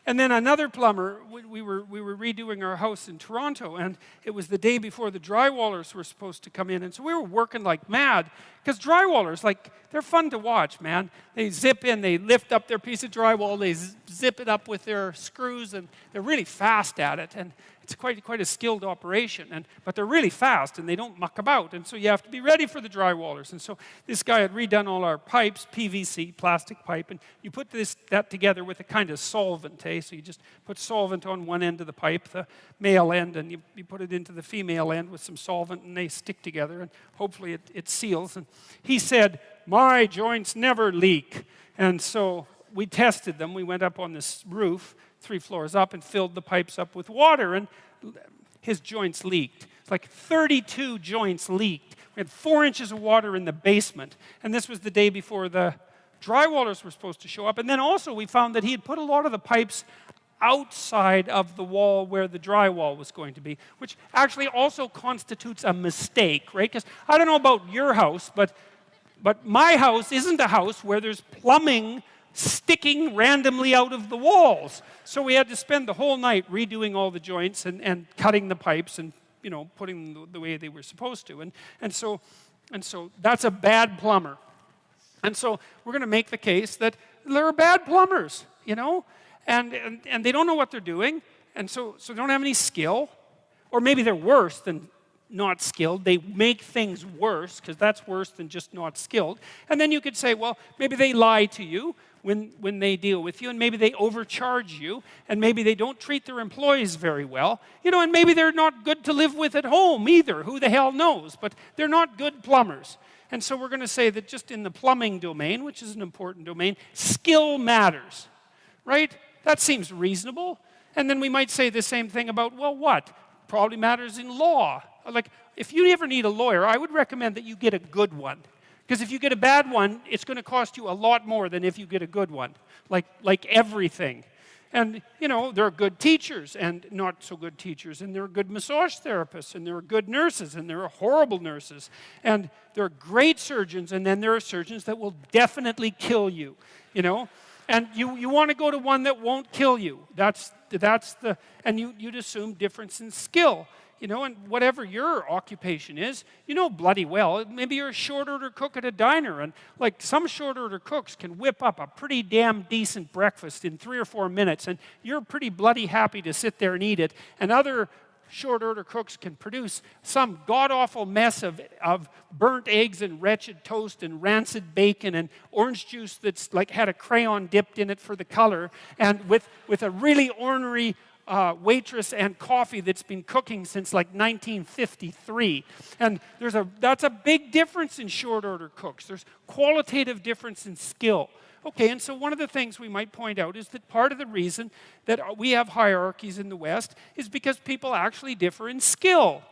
and then another plumber, we were redoing our house in Toronto, and it was the day before the drywallers were supposed to come in. And so we were working like mad, because drywallers, they're fun to watch, man. They zip in, they lift up their piece of drywall, they zip it up with their screws, and they're really fast at it. And it's quite a skilled operation, but they're really fast, and they don't muck about. And so you have to be ready for the drywallers. And so this guy had redone all our pipes, PVC, plastic pipe, and you put that together with a kind of solvent, So you just put solvent on one end of the pipe, the male end, and you put it into the female end with some solvent, and they stick together, and hopefully it seals. And he said, "My joints never leak." And so we tested them. We went up on this roof, 3 floors up, and filled the pipes up with water, and his joints leaked. It's like 32 joints leaked. We had 4 inches of water in the basement, and this was the day before the drywallers were supposed to show up. And then also we found that he had put a lot of the pipes outside of the wall where the drywall was going to be, which actually also constitutes a mistake, right? Because I don't know about your house, but my house isn't a house where there's plumbing sticking randomly out of the walls. So we had to spend the whole night redoing all the joints and cutting the pipes and putting them the way they were supposed to. And so that's a bad plumber. And so we're going to make the case that there are bad plumbers, and they don't know what they're doing, and so they don't have any skill, or maybe they're worse than not skilled. They make things worse, because that's worse than just not skilled. And then you could say, well, maybe they lie to you when they deal with you, and maybe they overcharge you, and maybe they don't treat their employees very well, and maybe they're not good to live with at home either. Who the hell knows? But they're not good plumbers. And so we're going to say that just in the plumbing domain, which is an important domain, skill matters, right? That seems reasonable. And then we might say the same thing about, well, what? Probably matters in law. Like, if you ever need a lawyer, I would recommend that you get a good one. Because if you get a bad one, it's going to cost you a lot more than if you get a good one, like everything. And, there are good teachers and not so good teachers, and there are good massage therapists, and there are good nurses, and there are horrible nurses, and there are great surgeons, and then there are surgeons that will definitely kill you, And you want to go to one that won't kill you. And you'd assume difference in skill. And whatever your occupation is, bloody well, maybe you're a short-order cook at a diner, and some short-order cooks can whip up a pretty damn decent breakfast in 3 or 4 minutes, and you're pretty bloody happy to sit there and eat it, and other short-order cooks can produce some god-awful mess of burnt eggs and wretched toast and rancid bacon and orange juice that's had a crayon dipped in it for the color, and with a really ornery waitress and coffee that's been cooking since 1953. And that's a big difference in short order cooks. There's qualitative difference in skill. Okay, and so one of the things we might point out is that part of the reason that we have hierarchies in the West is because people actually differ in skill,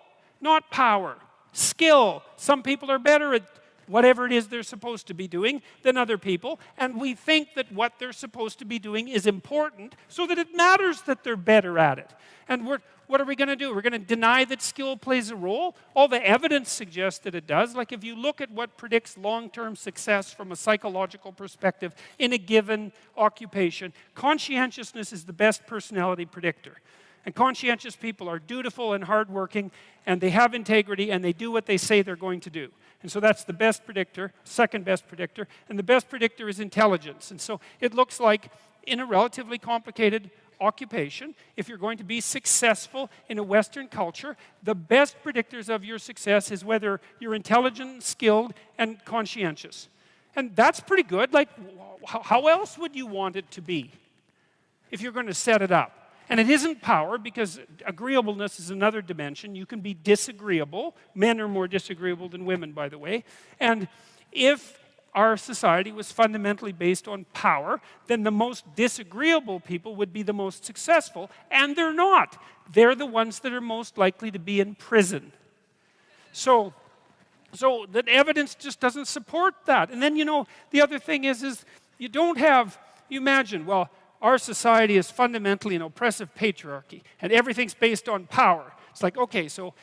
not power. Skill. Some people are better at whatever it is they're supposed to be doing than other people, and we think that what they're supposed to be doing is important so that it matters that they're better at it. And what are we going to do? We're going to deny that skill plays a role? All the evidence suggests that it does. If you look at what predicts long-term success from a psychological perspective in a given occupation, conscientiousness is the best personality predictor. And conscientious people are dutiful and hardworking, and they have integrity, and they do what they say they're going to do. And so that's the best predictor, second best predictor, and the best predictor is intelligence. And so it looks like in a relatively complicated occupation, if you're going to be successful in a Western culture, the best predictors of your success is whether you're intelligent, skilled, and conscientious. And that's pretty good. Like, how else would you want it to be if you're going to set it up? And it isn't power, because agreeableness is another dimension. You can be disagreeable. Men are more disagreeable than women, by the way. And if our society was fundamentally based on power, then the most disagreeable people would be the most successful, and they're not. They're the ones that are most likely to be in prison. So that evidence just doesn't support that. And then, you know, the other thing is you don't have, you imagine, well, our society is fundamentally an oppressive patriarchy, and everything's based on power. It's like, okay, so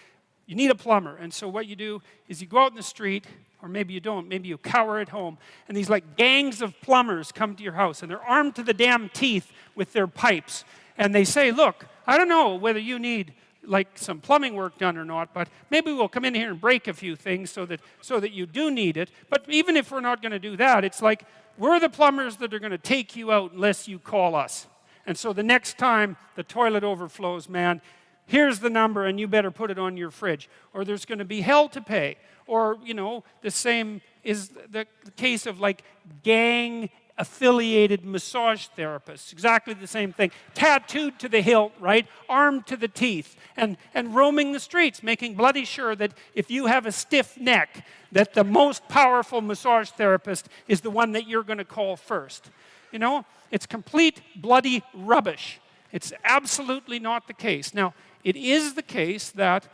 you need a plumber, and so what you do is you go out in the street, or maybe you don't, maybe you cower at home, and these like gangs of plumbers come to your house, and they're armed to the damn teeth with their pipes, and they say, look, I don't know whether you need like some plumbing work done or not, but maybe we'll come in here and break a few things so that you do need it. But even if we're not going to do that, it's like, we're the plumbers that are going to take you out unless you call us. And so the next time the toilet overflows, man, here's the number and you better put it on your fridge. Or there's going to be hell to pay. Or, you know, the same is the case of like gang-affiliated massage therapists. Exactly the same thing. Tattooed to the hilt, right? Armed to the teeth. And roaming the streets, making bloody sure that if you have a stiff neck, that the most powerful massage therapist is the one that you're going to call first. You know, it's complete bloody rubbish. It's absolutely not the case. Now, it is the case that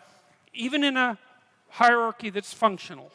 even in a hierarchy that's functional,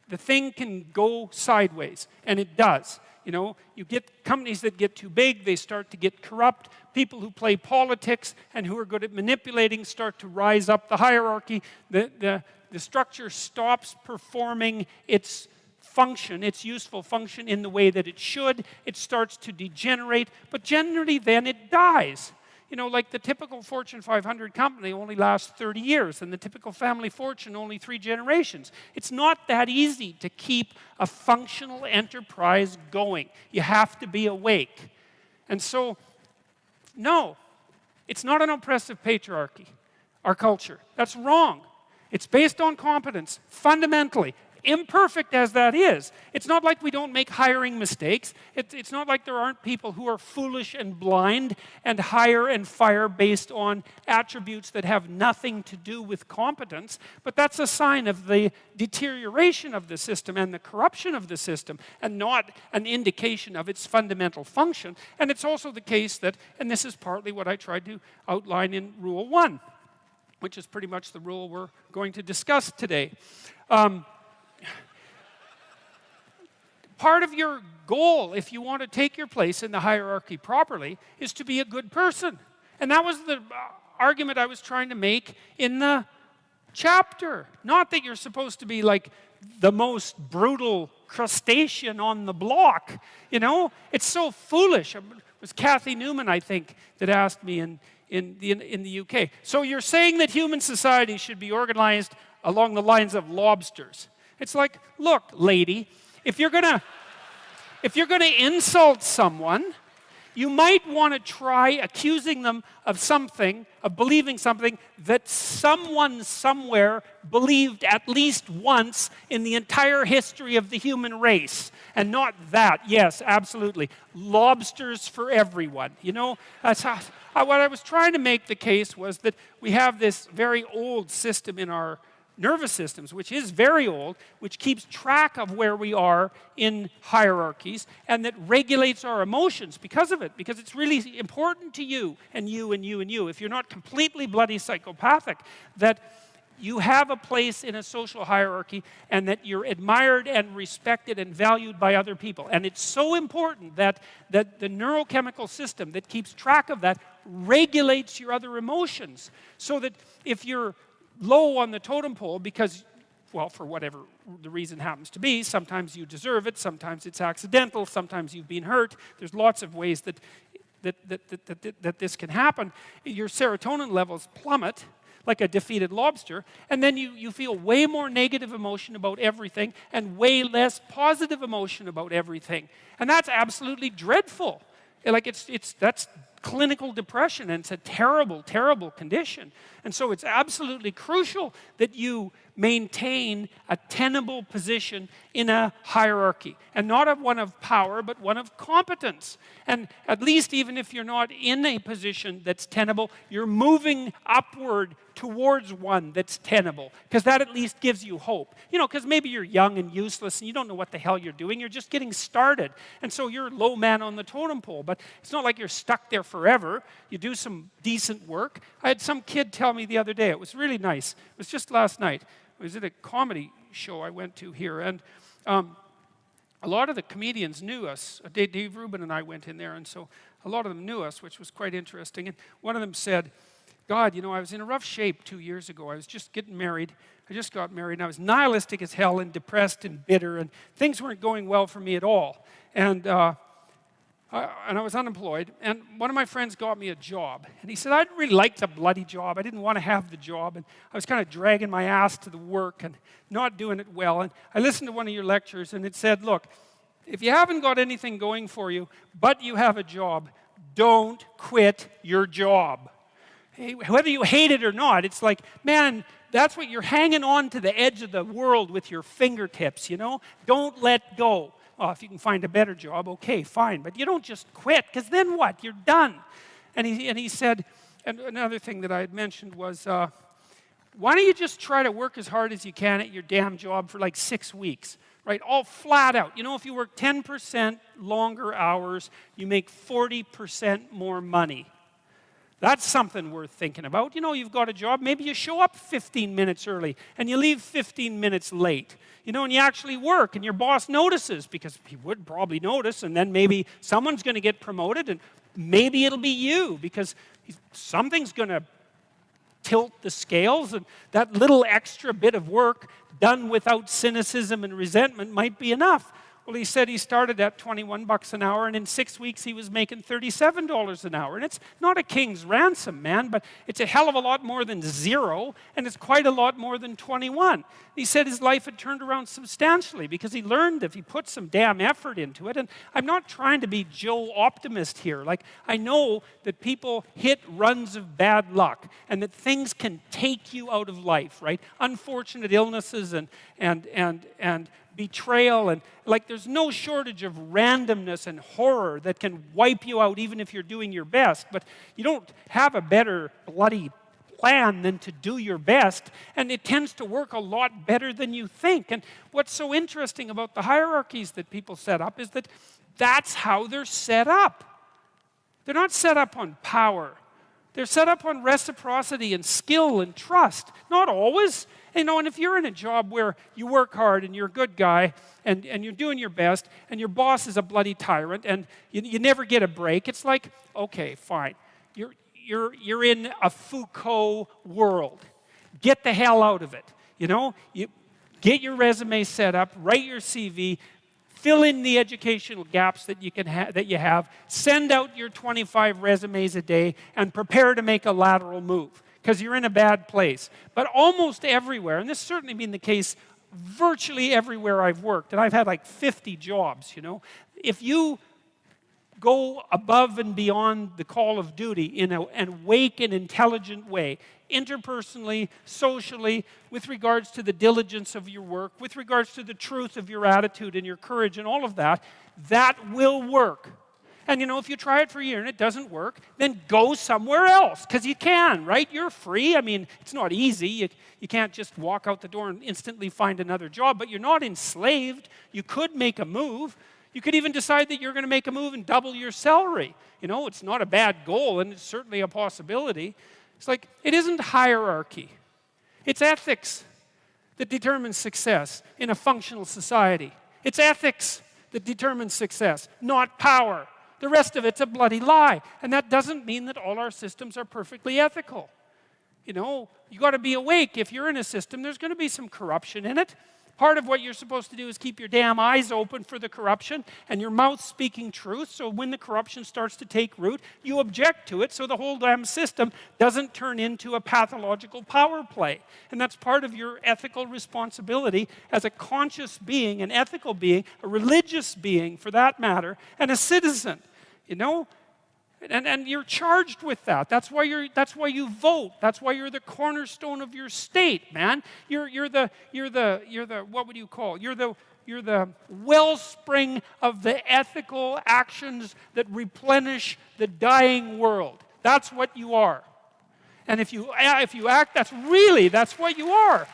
the thing can go sideways, and it does. You know, you get companies that get too big, they start to get corrupt. People who play politics and who are good at manipulating start to rise up the hierarchy. The structure stops performing its function, its useful function in the way that it should. It starts to degenerate, but generally then it dies. You know, like the typical Fortune 500 company only lasts 30 years, and the typical family fortune only 3 generations. It's not that easy to keep a functional enterprise going. You have to be awake. And so, no, it's not an oppressive patriarchy, our culture. That's wrong. It's based on competence, fundamentally. Imperfect as that is. It's not like we don't make hiring mistakes. It's not like there aren't people who are foolish and blind and hire and fire based on attributes that have nothing to do with competence. But that's a sign of the deterioration of the system and the corruption of the system, and not an indication of its fundamental function. And it's also the case that, and this is partly what I tried to outline in Rule 1, which is pretty much the rule we're going to discuss today. Part of your goal, if you want to take your place in the hierarchy properly, is to be a good person. And that was the argument I was trying to make in the chapter. Not that you're supposed to be like the most brutal crustacean on the block. You know, it's so foolish. It was Kathy Newman, I think, that asked me in the UK. So you're saying that human society should be organized along the lines of lobsters. It's like, look, lady, if you're gonna insult someone, you might want to try accusing them of something, of believing something that someone somewhere believed at least once in the entire history of the human race. And not that, yes, absolutely. Lobsters for everyone. You know, that's how, what I was trying to make the case was that we have this very old system in our nervous systems, which is very old, which keeps track of where we are in hierarchies, and that regulates our emotions because of it, because it's really important to you, and you, and you, and you, if you're not completely bloody psychopathic, that you have a place in a social hierarchy, and that you're admired and respected and valued by other people. And it's so important that the neurochemical system that keeps track of that regulates your other emotions, so that if you're low on the totem pole because, well, for whatever the reason happens to be, sometimes you deserve it, sometimes it's accidental, sometimes you've been hurt. There's lots of ways that this can happen. Your serotonin levels plummet like a defeated lobster, and then you feel way more negative emotion about everything and way less positive emotion about everything. And that's absolutely dreadful. Like that's clinical depression, and it's a terrible, terrible condition. And so it's absolutely crucial that you maintain a tenable position in a hierarchy, and not one of power, but one of competence. And at least even if you're not in a position that's tenable, you're moving upward towards one that's tenable, because that at least gives you hope. You know, because maybe you're young and useless and you don't know what the hell you're doing. You're just getting started. And so you're low man on the totem pole. But it's not like you're stuck there forever. You do some decent work. I had some kid tell me the other day, it was really nice. It was just last night. I was at a comedy show I went to here, and a lot of the comedians knew us. Dave Rubin and I went in there, and so a lot of them knew us, which was quite interesting. And one of them said, God, you know, I was in a rough shape 2 years ago. I was just getting married. I just got married, and I was nihilistic as hell and depressed and bitter, and things weren't going well for me at all. And I was unemployed, and one of my friends got me a job. And he said, I didn't really like the bloody job. I didn't want to have the job, and I was kind of dragging my ass to the work and not doing it well. And I listened to one of your lectures, and it said, look, if you haven't got anything going for you, but you have a job, don't quit your job. Whether you hate it or not, it's like, man, that's what you're hanging on to the edge of the world with your fingertips, you know? Don't let go. Well, if you can find a better job, okay, fine. But you don't just quit, because then what? You're done. And he said, and another thing that I had mentioned was, why don't you just try to work as hard as you can at your damn job for like 6 weeks, right? All flat out. You know, if you work 10% longer hours, you make 40% more money. That's something worth thinking about. You know, you've got a job, maybe you show up 15 minutes early and you leave 15 minutes late. You know, and you actually work and your boss notices, because he would probably notice, and then maybe someone's going to get promoted, and maybe it'll be you, because something's going to tilt the scales, and that little extra bit of work done without cynicism and resentment might be enough. Well, he said he started at 21 bucks an hour, and in 6 weeks he was making $37 an hour. And it's not a king's ransom, man, but it's a hell of a lot more than 0, and it's quite a lot more than 21. He said his life had turned around substantially because he learned if he put some damn effort into it. And I'm not trying to be Joe Optimist here. Like, I know that people hit runs of bad luck and that things can take you out of life, right? Unfortunate illnesses and betrayal, and like there's no shortage of randomness and horror that can wipe you out even if you're doing your best. But you don't have a better bloody plan than to do your best, and it tends to work a lot better than you think. And what's so interesting about the hierarchies that people set up is that that's how they're set up. They're not set up on power. They're set up on reciprocity and skill and trust. Not always. You know, and if you're in a job where you work hard and you're a good guy and you're doing your best and your boss is a bloody tyrant and you never get a break, it's like, okay, fine. You're in a Foucault world. Get the hell out of it. You know, you get your resume set up, write your CV, fill in the educational gaps that you have, send out your 25 resumes a day, and prepare to make a lateral move, because you're in a bad place. But almost everywhere, and this has certainly been the case virtually everywhere I've worked, and I've had like 50 jobs, you know, if you go above and beyond the call of duty in an awake and intelligent way, interpersonally, socially, with regards to the diligence of your work, with regards to the truth of your attitude and your courage and all of that, that will work. And, you know, if you try it for a year and it doesn't work, then go somewhere else, because you can, right? You're free. I mean, it's not easy. You can't just walk out the door and instantly find another job, but you're not enslaved. You could make a move. You could even decide that you're going to make a move and double your salary. You know, it's not a bad goal, and it's certainly a possibility. It's like, it isn't hierarchy. It's ethics that determines success in a functional society. It's ethics that determines success, not power. The rest of it's a bloody lie. And that doesn't mean that all our systems are perfectly ethical. You know, you got to be awake. If you're in a system, there's going to be some corruption in it. Part of what you're supposed to do is keep your damn eyes open for the corruption and your mouth speaking truth, so when the corruption starts to take root, you object to it so the whole damn system doesn't turn into a pathological power play. And that's part of your ethical responsibility as a conscious being, an ethical being, a religious being for that matter, and a citizen. You know, And you're charged with that. That's why you vote. That's why you're the cornerstone of your state, man. You're the what would you call? You're the wellspring of the ethical actions that replenish the dying world. That's what you are. And if you act, that's what you are.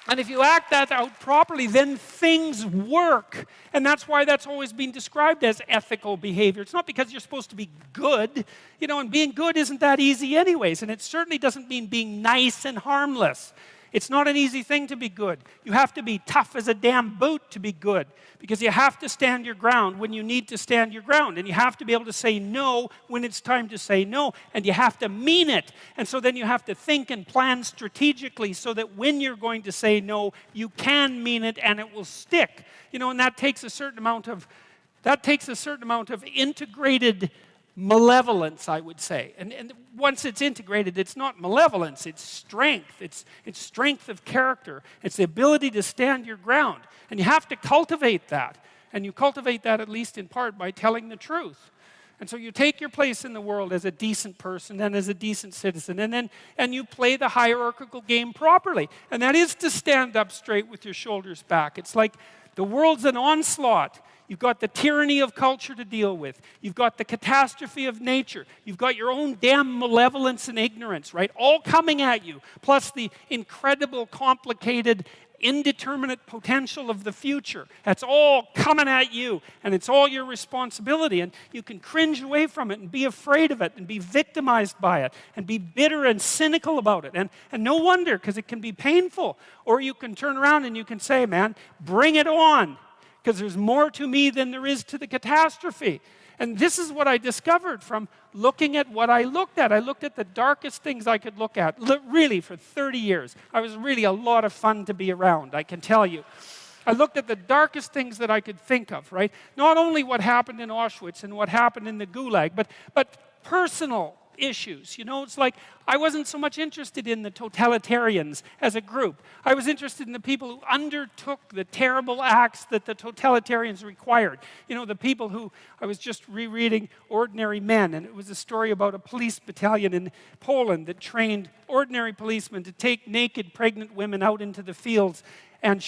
And if you act that out properly, then things work. And that's why that's always been described as ethical behavior. It's not because you're supposed to be good, and being good isn't that easy anyways. And it certainly doesn't mean being nice and harmless. It's not an easy thing to be good. You have to be tough as a damn boot to be good, because you have to stand your ground when you need to stand your ground, and you have to be able to say no when it's time to say no, and you have to mean it. And so then you have to think and plan strategically so that when you're going to say no, you can mean it and it will stick. And that takes a certain amount of integrated malevolence, I would say. And once it's integrated, it's not malevolence, it's strength. It's strength of character. It's the ability to stand your ground. And you have to cultivate that. And you cultivate that at least in part by telling the truth. And so you take your place in the world as a decent person and as a decent citizen, and you play the hierarchical game properly. And that is to stand up straight with your shoulders back. It's like the world's an onslaught. You've got the tyranny of culture to deal with. You've got the catastrophe of nature. You've got your own damn malevolence and ignorance, right? All coming at you, plus the incredible, complicated, indeterminate potential of the future. That's all coming at you, and it's all your responsibility. And you can cringe away from it and be afraid of it and be victimized by it and be bitter and cynical about it. And no wonder, because it can be painful. Or you can turn around and you can say, man, bring it on, because there's more to me than there is to the catastrophe. And this is what I discovered from looking at what I looked at. I looked at the darkest things I could look at, really, for 30 years. I was really a lot of fun to be around, I can tell you. I looked at the darkest things that I could think of, right? Not only what happened in Auschwitz and what happened in the Gulag, but personal issues. It's like I wasn't so much interested in the totalitarians as a group. I was interested in the people who undertook the terrible acts that the totalitarians required. The people who, I was just rereading Ordinary Men, and it was a story about a police battalion in Poland that trained ordinary policemen to take naked pregnant women out into the fields and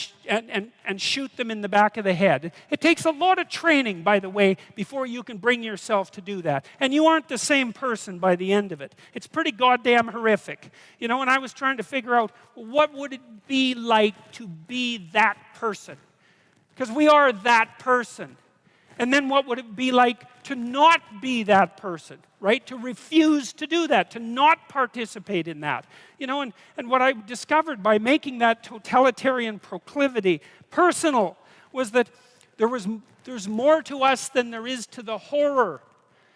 shoot them in the back of the head. It takes a lot of training, by the way, before you can bring yourself to do that. And you aren't the same person by the end of it. It's pretty goddamn horrific. And I was trying to figure out, what would it be like to be that person? Because we are that person. And then what would it be like to not be that person, right? To refuse to do that, to not participate in that. And what I discovered by making that totalitarian proclivity personal was that there's more to us than there is to the horror.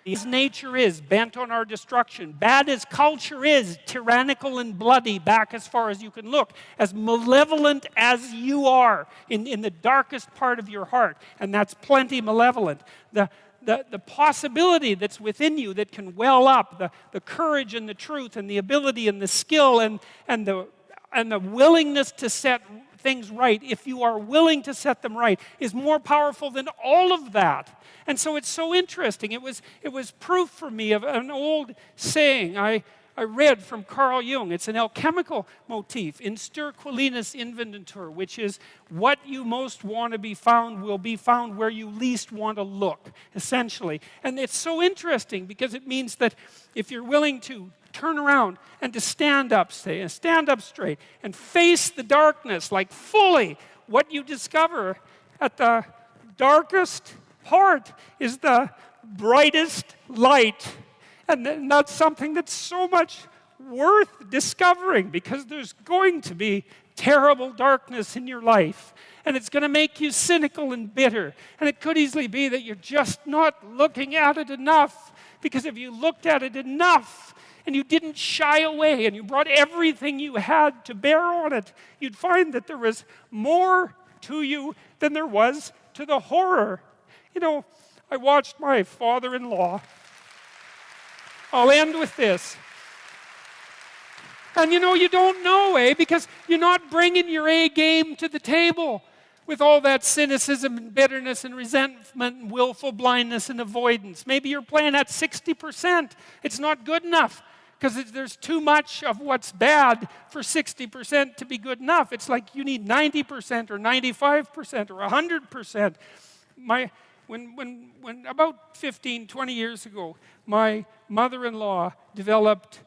As nature is, bent on our destruction, bad as culture is, tyrannical and bloody, back as far as you can look, as malevolent as you are in the darkest part of your heart, and that's plenty malevolent. The possibility that's within you that can well up, the courage and the truth and the ability and the skill and the willingness to set things right, if you are willing to set them right, is more powerful than all of that. And so it's so interesting. It was proof for me of an old saying I read from Carl Jung. It's an alchemical motif, in stir qualinus inventur, which is what you most want to be found will be found where you least want to look, essentially. And it's so interesting because it means that if you're willing to turn around and to stand up straight and face the darkness like fully, what you discover at the darkest part is the brightest light. And that's something that's so much worth discovering, because there's going to be terrible darkness in your life. And it's going to make you cynical and bitter. And it could easily be that you're just not looking at it enough. Because if you looked at it enough, and you didn't shy away, and you brought everything you had to bear on it, you'd find that there was more to you than there was to the horror. I watched my father-in-law. I'll end with this. And you don't know, because you're not bringing your A game to the table. with all that cynicism and bitterness and resentment and willful blindness and avoidance. Maybe you're playing at 60%. It's not good enough because there's too much of what's bad for 60% to be good enough. It's like you need 90% or 95% or 100%. When about 15, 20 years ago, my mother-in-law developed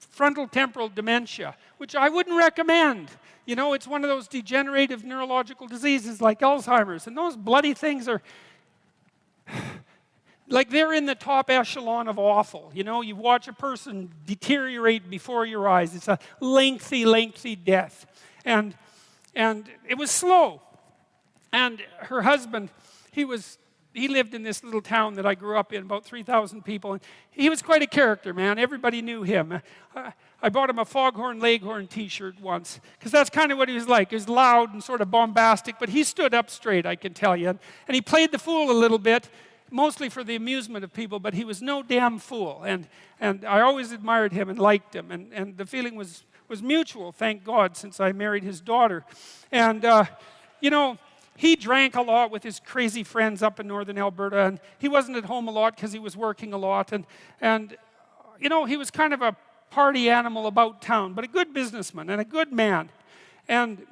frontal temporal dementia, which I wouldn't recommend. You know, it's one of those degenerative neurological diseases like Alzheimer's, and those bloody things are like they're in the top echelon of awful. You know, you watch a person deteriorate before your eyes. It's a lengthy, lengthy death. And it was slow. And her husband, he lived in this little town that I grew up in, about 3,000 people. And he was quite a character, man. Everybody knew him. I bought him a Foghorn Leghorn t-shirt once, because that's kind of what he was like. He was loud and sort of bombastic, but he stood up straight, I can tell you. And he played the fool a little bit, mostly for the amusement of people, but he was no damn fool. And I always admired him and liked him. And the feeling was mutual, thank God, since I married his daughter. And, you know, he drank a lot with his crazy friends up in northern Alberta, and he wasn't at home a lot because he was working a lot. And you know, he was kind of a party animal about town, but a good businessman and a good man. And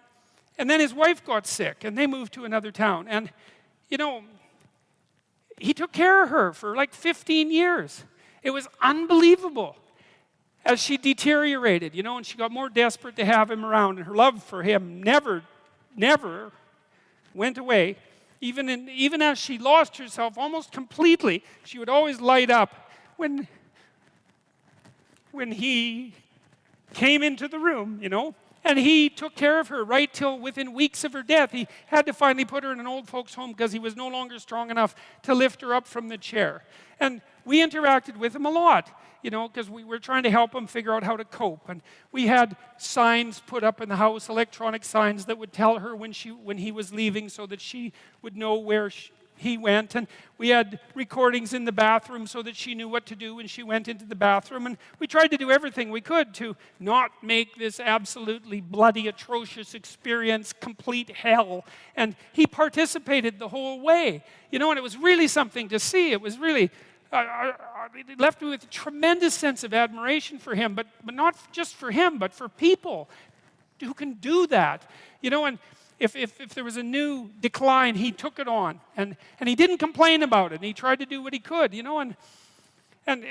then his wife got sick, and they moved to another town. And, you know, he took care of her for like 15 years. It was unbelievable as she deteriorated, you know, and she got more desperate to have him around, and her love for him never went away. Even as she lost herself almost completely, she would always light up when he came into the room, you know. And he took care of her right till within weeks of her death. He had to finally put her in an old folks' home because he was no longer strong enough to lift her up from the chair. And we interacted with him a lot, you know, because we were trying to help him figure out how to cope. And we had signs put up in the house, electronic signs that would tell her when he was leaving so that she would know where he went. And we had recordings in the bathroom so that she knew what to do when she went into the bathroom. And we tried to do everything we could to not make this absolutely bloody, atrocious experience complete hell. And he participated the whole way. You know, and it was really something to see. It was really... it left me with a tremendous sense of admiration for him, but not just for him, but for people who can do that. You know, and if there was a new decline, he took it on, and he didn't complain about it, and he tried to do what he could, you know, and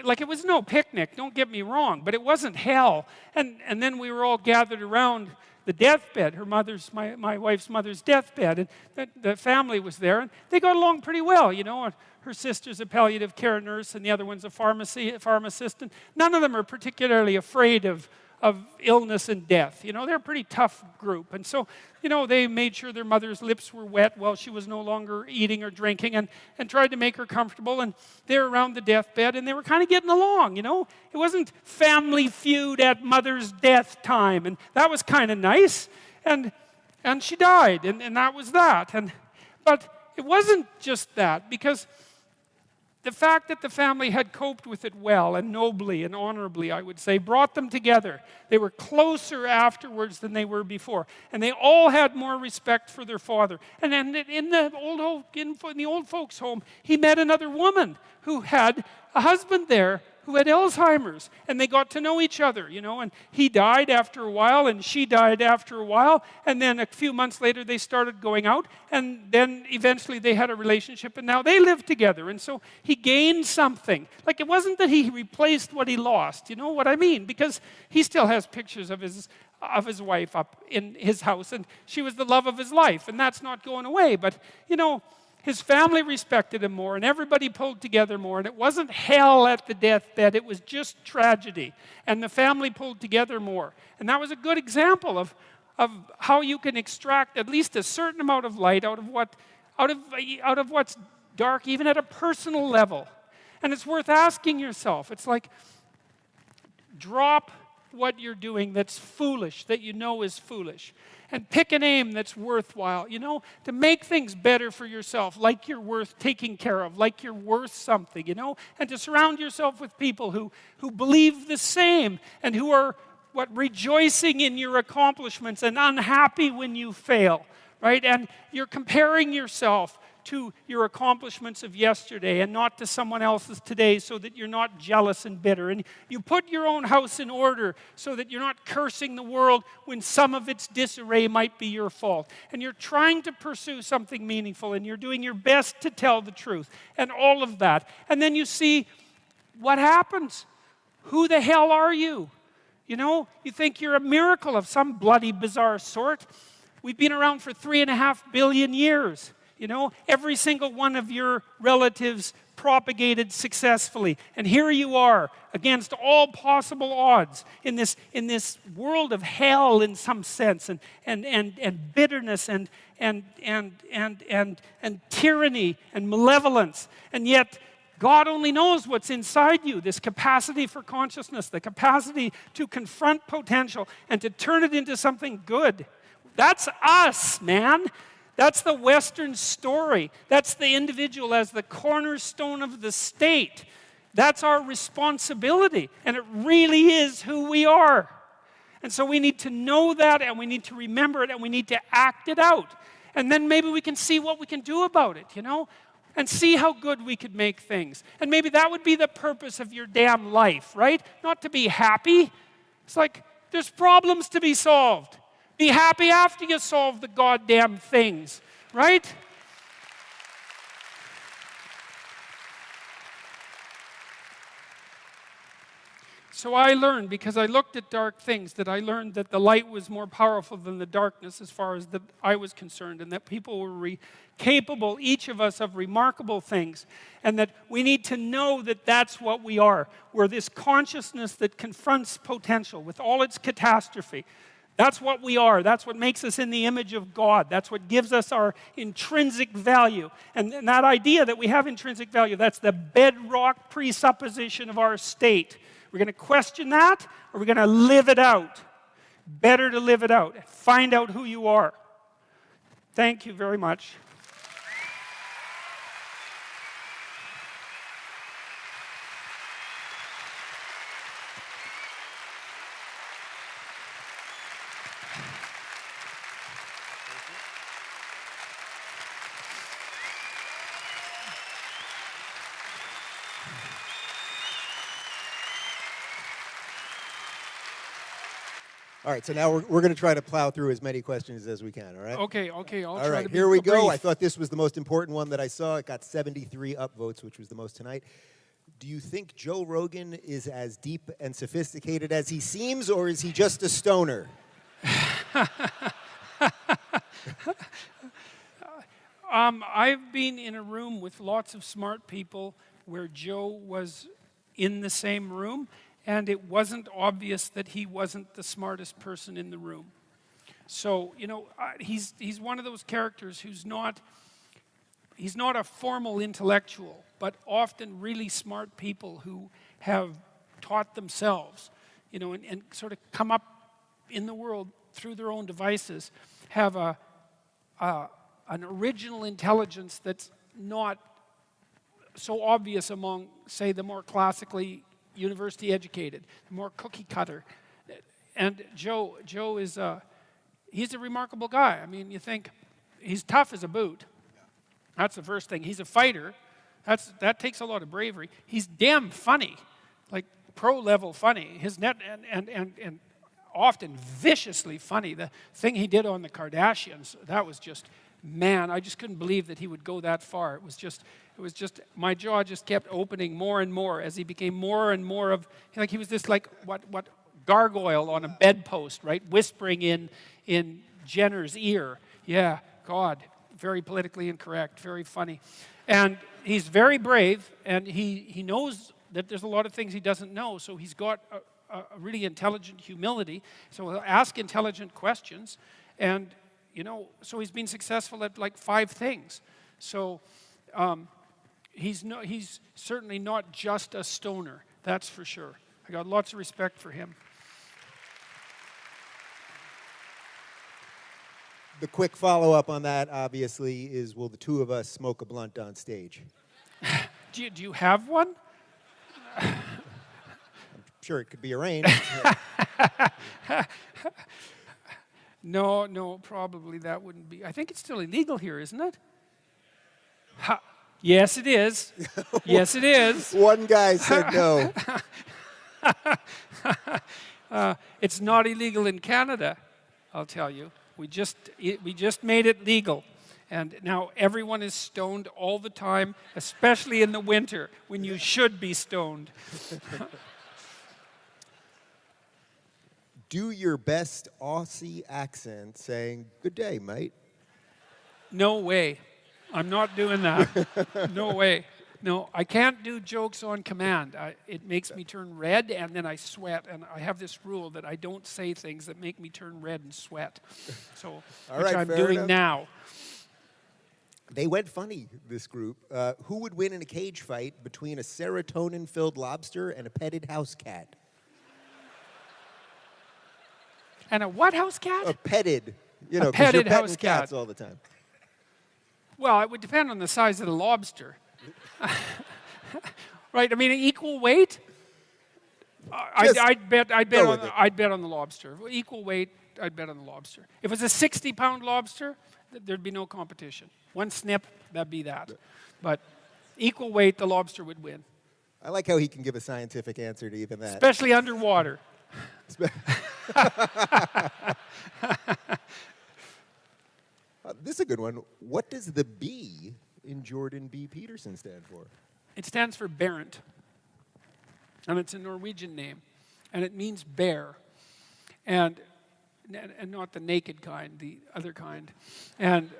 like it was no picnic, don't get me wrong, but it wasn't hell. And then we were all gathered around the deathbed, my wife's mother's deathbed, and the family was there, and they got along pretty well, you know. Her sister's a palliative care nurse, and the other one's a pharmacist, and none of them are particularly afraid of illness and death. You know, they're a pretty tough group. And so, you know, they made sure their mother's lips were wet while she was no longer eating or drinking, and tried to make her comfortable. And they were around the deathbed, and they were kind of getting along, you know. It wasn't family feud at mother's death time, and that was kind of nice. And she died, and that was that. But it wasn't just that, because the fact that the family had coped with it well and nobly and honorably, I would say, brought them together. They were closer afterwards than they were before. And they all had more respect for their father. And then in the old folks' home, he met another woman who had a husband there who had Alzheimer's, and they got to know each other, you know, and he died after a while, and she died after a while, and then a few months later they started going out, and then eventually they had a relationship, and now they live together, and so he gained something. Like, it wasn't that he replaced what he lost, you know what I mean? Because he still has pictures of his wife up in his house, and she was the love of his life, and that's not going away, but, you know, his family respected him more, and everybody pulled together more, and it wasn't hell at the deathbed, it was just tragedy, and the family pulled together more. And that was a good example of how you can extract at least a certain amount of light out of what's dark, even at a personal level. And it's worth asking yourself. It's like, drop what you're doing that's foolish, that you know is foolish, and pick an aim that's worthwhile, you know, to make things better for yourself, like you're worth taking care of, like you're worth something, you know, and to surround yourself with people who believe the same and who are rejoicing in your accomplishments and unhappy when you fail, right? And you're comparing yourself to your accomplishments of yesterday and not to someone else's today, so that you're not jealous and bitter. And you put your own house in order so that you're not cursing the world when some of its disarray might be your fault. And you're trying to pursue something meaningful, and you're doing your best to tell the truth and all of that. And then you see what happens. Who the hell are you? You know, you think you're a miracle of some bloody bizarre sort. We've been around for 3.5 billion years. You know, every single one of your relatives propagated successfully. And here you are, against all possible odds, in this world of hell in some sense, and bitterness and tyranny and malevolence. And yet, God only knows what's inside you, this capacity for consciousness, the capacity to confront potential and to turn it into something good. That's us, man. That's the Western story. That's the individual as the cornerstone of the state. That's our responsibility, and it really is who we are. And so we need to know that, and we need to remember it, and we need to act it out. And then maybe we can see what we can do about it, you know, and see how good we could make things. And maybe that would be the purpose of your damn life, right? Not to be happy. It's like there's problems to be solved. Be happy after you solve the goddamn things, right? So I learned, because I looked at dark things, that I learned that the light was more powerful than the darkness as far as I was concerned, and that people were capable, each of us, of remarkable things, and that we need to know that that's what we are. We're this consciousness that confronts potential with all its catastrophe. That's what we are. That's what makes us in the image of God. That's what gives us our intrinsic value. And that idea that we have intrinsic value, that's the bedrock presupposition of our state. We're going to question that, or we're going to live it out. Better to live it out. Find out who you are. Thank you very much. All right, so now we're going to try to plow through as many questions as we can, all right? Okay, I'll try to be here we go. brief. I thought this was the most important one that I saw. It got 73 upvotes, which was the most tonight. Do you think Joe Rogan is as deep and sophisticated as he seems, or is he just a stoner? I've been in a room with lots of smart people where Joe was in the same room, and it wasn't obvious that he wasn't the smartest person in the room. So, you know, he's one of those characters he's not a formal intellectual, but often really smart people who have taught themselves, you know, and sort of come up in the world through their own devices, have an original intelligence that's not so obvious among, say, the more classically university educated, the more cookie cutter. And Joe is he's a remarkable guy. I mean, you think he's tough as a boot. That's the first thing. He's a fighter. That takes a lot of bravery. He's damn funny, like pro level funny. His net and often viciously funny. The thing he did on the Kardashians, that was just, man, I just couldn't believe that he would go that far. It was just, my jaw just kept opening more and more as he became more and more of, like he was this like, what gargoyle on a bedpost, right? Whispering in Jenner's ear. Yeah, God, very politically incorrect, very funny. And he's very brave, and he knows that there's a lot of things he doesn't know, so he's got a really intelligent humility, so he'll ask intelligent questions, and, you know, so he's been successful at like 5 things. So, he's certainly not just a stoner, that's for sure. I got lots of respect for him. The quick follow-up on that, obviously, is will the two of us smoke a blunt on stage? Do you have one? I'm sure it could be arranged. No, probably that wouldn't be. I think it's still illegal here, isn't it? Yes, it is. Yes, it is. One guy said no. It's not illegal in Canada, I'll tell you. We just made it legal. And now everyone is stoned all the time, especially in the winter when you should be stoned. Do your best Aussie accent saying, "Good day, mate." No way. I'm not doing that. No way. No, I can't do jokes on command. It makes me turn red and then I sweat. And I have this rule that I don't say things that make me turn red and sweat. So, which I'm doing enough. now. They went funny, this group. Who would win in a cage fight between a serotonin-filled lobster and a petted house cat? And a what house cat? A petted. You know, 'cause petted you're petting house cats cat. all the time. Well, it would depend on the size of the lobster. Right? I mean, equal weight? I'd bet on the lobster. Equal weight, I'd bet on the lobster. If it was a 60-pound lobster, there'd be no competition. One snip, that'd be that. But equal weight, the lobster would win. I like how he can give a scientific answer to even that. Especially underwater. This is a good one. What does the B in Jordan B. Peterson stand for? It stands for Barent. And it's a Norwegian name. And it means bear. And not the naked kind, the other kind. And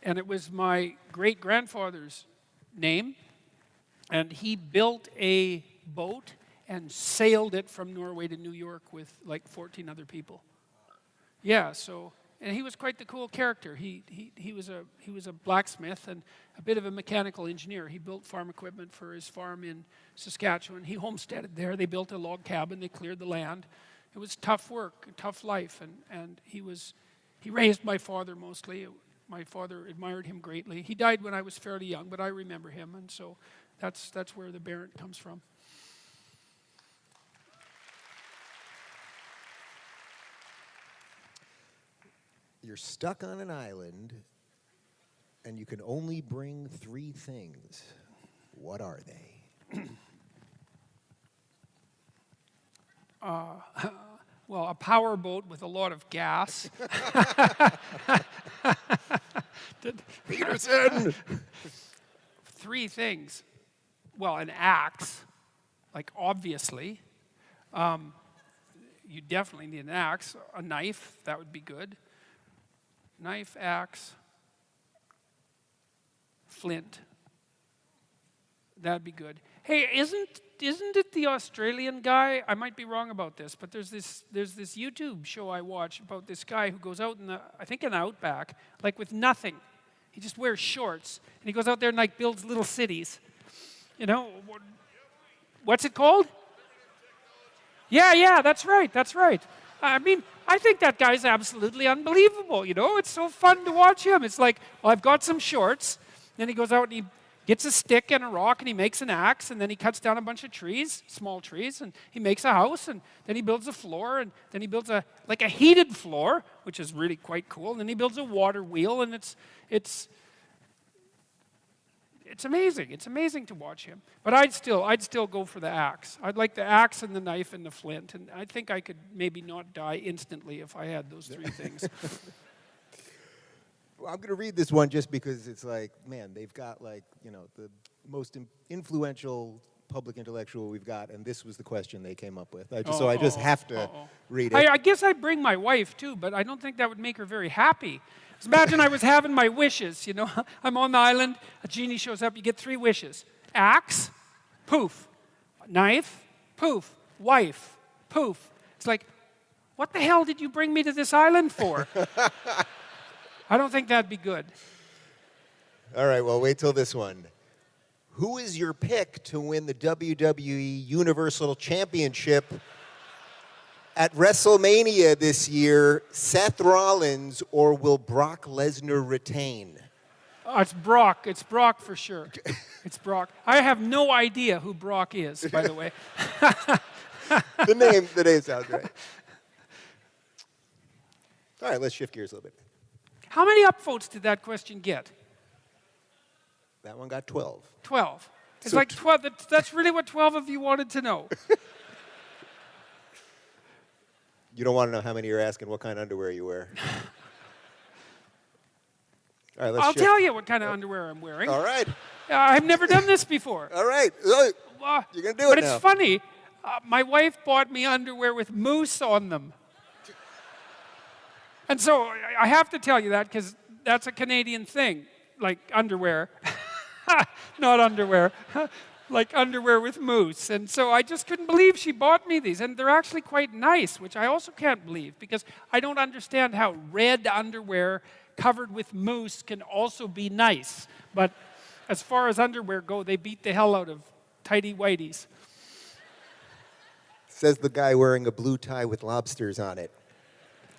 it was my great-grandfather's name. And he built a boat and sailed it from Norway to New York with like 14 other people. Yeah, so, and he was quite the cool character. He was a blacksmith and a bit of a mechanical engineer. He built farm equipment for his farm in Saskatchewan. He homesteaded there. They built a log cabin. They cleared the land. It was tough work, tough life, and he raised my father mostly. My father admired him greatly. He died when I was fairly young, but I remember him, and so that's where the Barent comes from. You're stuck on an island, and you can only bring 3 things. What are they? Well, a power boat with a lot of gas. Peterson! 3 things. Well, an axe, like obviously. You definitely need an axe. A knife, that would be good. Knife, axe, flint. That'd be good. Hey, isn't it the Australian guy? I might be wrong about this, but there's this YouTube show I watch about this guy who goes out in the outback, like with nothing. He just wears shorts and he goes out there and like builds little cities. You know, what's it called? Yeah, that's right. I mean, I think that guy's absolutely unbelievable, you know? It's so fun to watch him. It's like, well, I've got some shorts. Then he goes out and he gets a stick and a rock and he makes an axe and then he cuts down a bunch of trees, small trees, and he makes a house and then he builds a floor and then he builds a heated floor, which is really quite cool. And then he builds a water wheel and it's amazing. It's amazing to watch him. But I'd still go for the axe. I'd like the axe and the knife and the flint. And I think I could maybe not die instantly if I had those 3 things. Well, I'm going to read this one just because it's like, man, they've got like, you know, the most influential public intellectual we've got, and this was the question they came up with. I just have to read it. I guess I'd bring my wife too, but I don't think that would make her very happy. Just imagine I was having my wishes, you know. I'm on the island, a genie shows up, you get 3 wishes. Axe, poof. Knife, poof. Wife, poof. It's like, what the hell did you bring me to this island for? I don't think that'd be good. All right, well, wait till this one. Who is your pick to win the WWE Universal Championship at WrestleMania this year? Seth Rollins or will Brock Lesnar retain? It's Brock. It's Brock for sure. It's Brock. I have no idea who Brock is, by the way. The name sounds right. All right, let's shift gears a little bit. How many upvotes did that question get? That one got 12. 12. It's So like 12. That's really what 12 of you wanted to know. You don't want to know how many you're asking what kind of underwear you wear. All right, let's I'll shift. tell you what kind of underwear I'm wearing. All right. I've never done this before. All right. You're going to do But it now. it's funny. My wife bought me underwear with moose on them. And so I have to tell you that because that's a Canadian thing, like underwear. Not underwear. Like underwear with moose. And so I just couldn't believe she bought me these. And they're actually quite nice, which I also can't believe because I don't understand how red underwear covered with moose can also be nice. But as far as underwear go, they beat the hell out of tighty-whities. Says the guy wearing a blue tie with lobsters on it.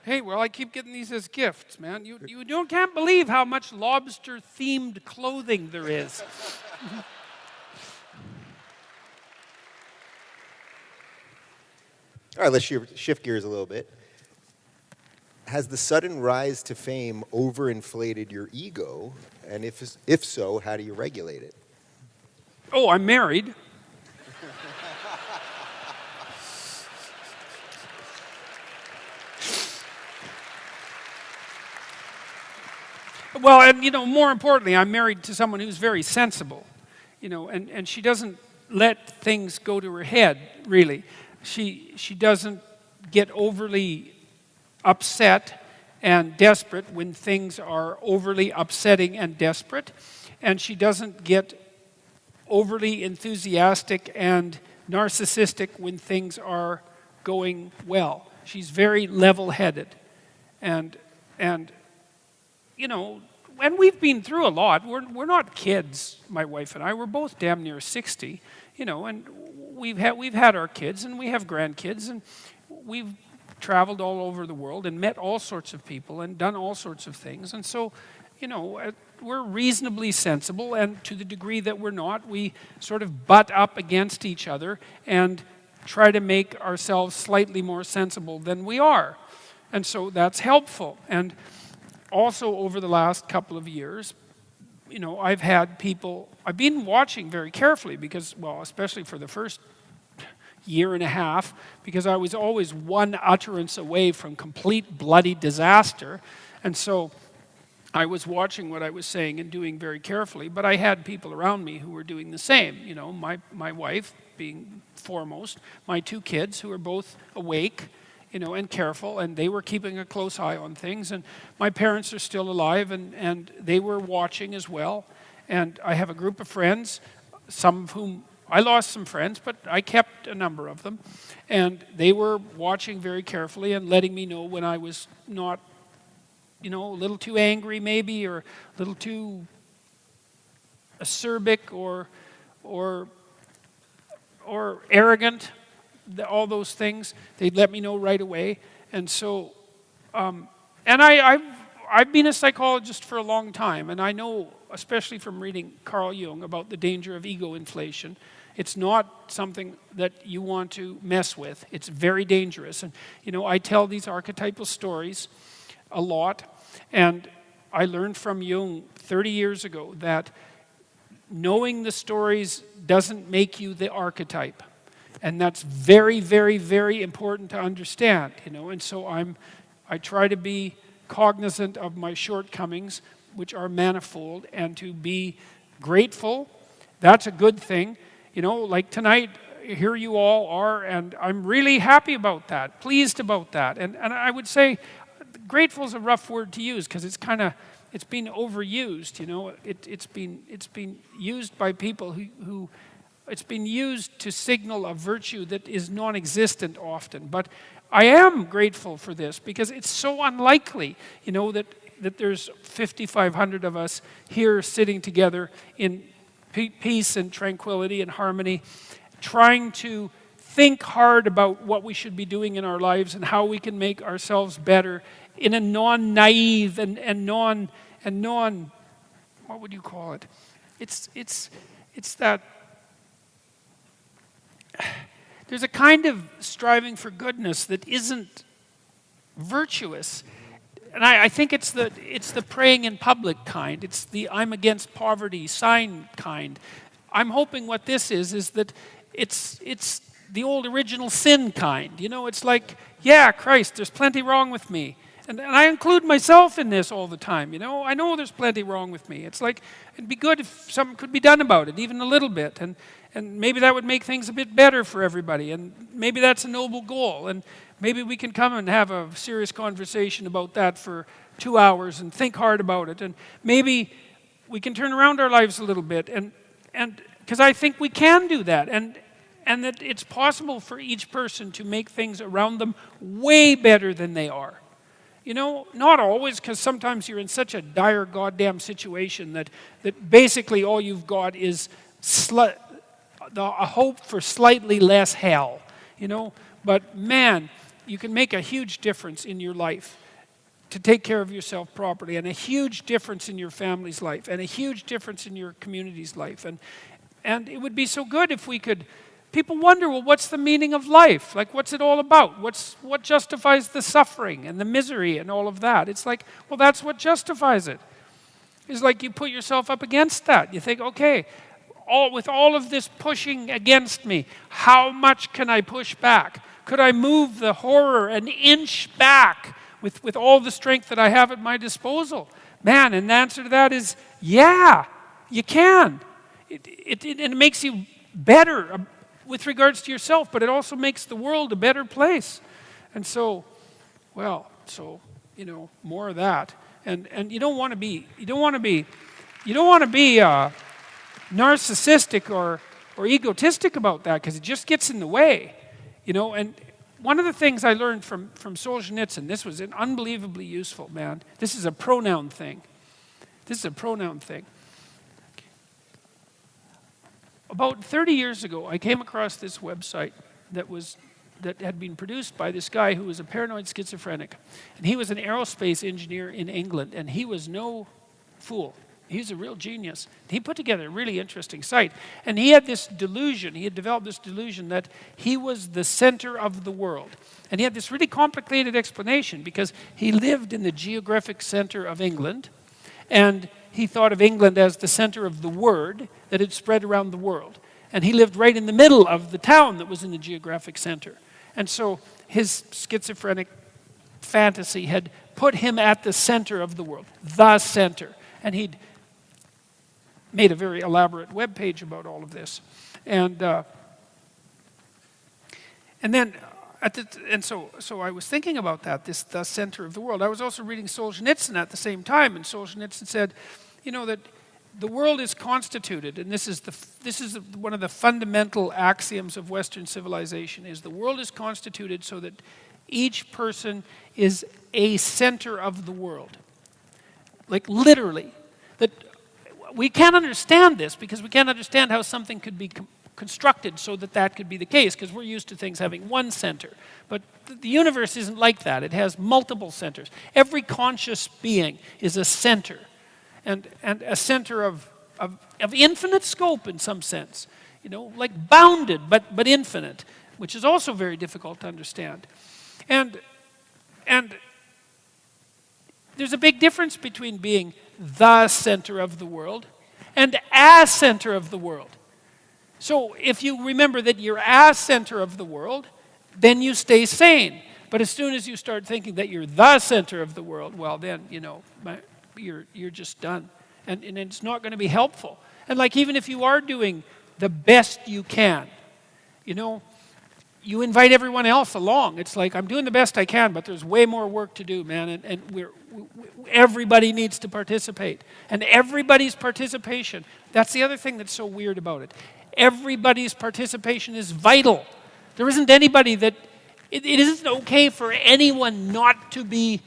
Hey, well, I keep getting these as gifts, man. You can't believe how much lobster-themed clothing there is. All right, let's shift gears a little bit. Has the sudden rise to fame overinflated your ego? And if so, how do you regulate it? Oh, I'm married. Well, and more importantly, I'm married to someone who's very sensible, and she doesn't let things go to her head, really. She doesn't get overly upset and desperate when things are overly upsetting and desperate, and she doesn't get overly enthusiastic and narcissistic when things are going well. She's very level-headed, and and we've been through a lot. We're not kids, my wife and I. We're both damn near 60, and we've had our kids and we have grandkids, and we've traveled all over the world and met all sorts of people and done all sorts of things. And so, we're reasonably sensible, and to the degree that we're not, we sort of butt up against each other and try to make ourselves slightly more sensible than we are. And so that's helpful. And also, over the last couple of years, I've been watching very carefully because, well, especially for the first year and a half, because I was always one utterance away from complete bloody disaster. And so I was watching what I was saying and doing very carefully, but I had people around me who were doing the same. My wife being foremost, my two kids who are both awake, and careful, and they were keeping a close eye on things. And my parents are still alive, and they were watching as well. And I have a group of friends, some of whom I lost some friends, but I kept a number of them. And they were watching very carefully and letting me know when I was not, a little too angry maybe, or a little too acerbic or arrogant. All those things, they'd let me know right away. And so, and I've been a psychologist for a long time, and I know, especially from reading Carl Jung, about the danger of ego inflation. It's not something that you want to mess with. It's very dangerous. And, I tell these archetypal stories a lot, and I learned from Jung 30 years ago that knowing the stories doesn't make you the archetype. And that's very, very, very important to understand, And so I try to be cognizant of my shortcomings, which are manifold, and to be grateful. That's a good thing. Like tonight, here you all are, and I'm really happy about that, pleased about that. And I would say grateful is a rough word to use because it's been overused, It's been used by people who it's been used to signal a virtue that is non-existent often. But I am grateful for this because it's so unlikely, that there's 5,500 of us here sitting together in peace and tranquility and harmony, trying to think hard about what we should be doing in our lives and how we can make ourselves better in a non-naive and non, what would you call it? It's that. There's a kind of striving for goodness that isn't virtuous. I think it's the praying in public kind. It's the I'm against poverty sign kind. I'm hoping what this is that it's the old original sin kind. You know, it's like, yeah, Christ, there's plenty wrong with me. And I include myself in this all the time, you know. I know there's plenty wrong with me. It's like, it'd be good if something could be done about it, even a little bit. And maybe that would make things a bit better for everybody. And maybe that's a noble goal. And maybe we can come and have a serious conversation about that for 2 hours and think hard about it. And maybe we can turn around our lives a little bit. And because I think we can do that. And that it's possible for each person to make things around them way better than they are. You know, not always, because sometimes you're in such a dire goddamn situation that basically all you've got is a hope for slightly less hell, you know. But man, you can make a huge difference in your life to take care of yourself properly, and a huge difference in your family's life, and a huge difference in your community's life. And it would be so good if we could. People wonder, well, what's the meaning of life? Like, what's it all about? What justifies the suffering and the misery and all of that? It's like, well, that's what justifies it. It's like you put yourself up against that. You think, okay, with all of this pushing against me, how much can I push back? Could I move the horror an inch back with all the strength that I have at my disposal? Man, and the answer to that is, yeah, you can. It makes you better with regards to yourself, but it also makes the world a better place. And so, you know, more of that. And you don't want to be narcissistic or egotistic about that, because it just gets in the way, you know. And one of the things I learned from Solzhenitsyn, this was unbelievably useful, man. This is a pronoun thing. About 30 years ago, I came across this website that had been produced by this guy who was a paranoid schizophrenic. And he was an aerospace engineer in England, and he was no fool. He was a real genius. He put together a really interesting site. And he had this delusion, he had developed this delusion that he was the center of the world. And he had this really complicated explanation, because he lived in the geographic center of England, and he thought of England as the center of the word that had spread around the world. And he lived right in the middle of the town that was in the geographic center. And so his schizophrenic fantasy had put him at the center of the world, the center. And he'd made a very elaborate web page about all of this. So I was thinking about that, the center of the world. I was also reading Solzhenitsyn at the same time, and Solzhenitsyn said, you know, that the world is constituted, and this is one of the fundamental axioms of Western civilization, is the world is constituted so that each person is a center of the world. Like literally. That we can't understand this, because we can't understand how something could be constructed so that could be the case, because we're used to things having one center. But the universe isn't like that. It has multiple centers. Every conscious being is a center, and a center of infinite scope in some sense, you know, like bounded but infinite, which is also very difficult to understand. And there's a big difference between being the center of the world and a center of the world. So if you remember that you're a center of the world, then you stay sane. But as soon as you start thinking that you're the center of the world, well then, you know, you're just done. And it's not going to be helpful. And like, even if you are doing the best you can, you know, you invite everyone else along. It's like, I'm doing the best I can, but there's way more work to do, man. And everybody needs to participate. And everybody's participation, that's the other thing that's so weird about it. Everybody's participation is vital. There isn't anybody that, it isn't okay for anyone not to be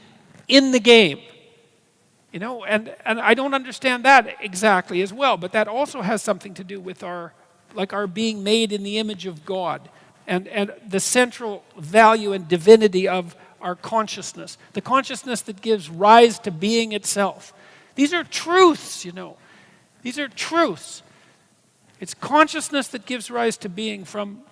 in the game. You know, and I don't understand that exactly as well, but that also has something to do with our being made in the image of God, and the central value and divinity of our consciousness, the consciousness that gives rise to being itself. These are truths, you know. These are truths. It's consciousness that gives rise to being from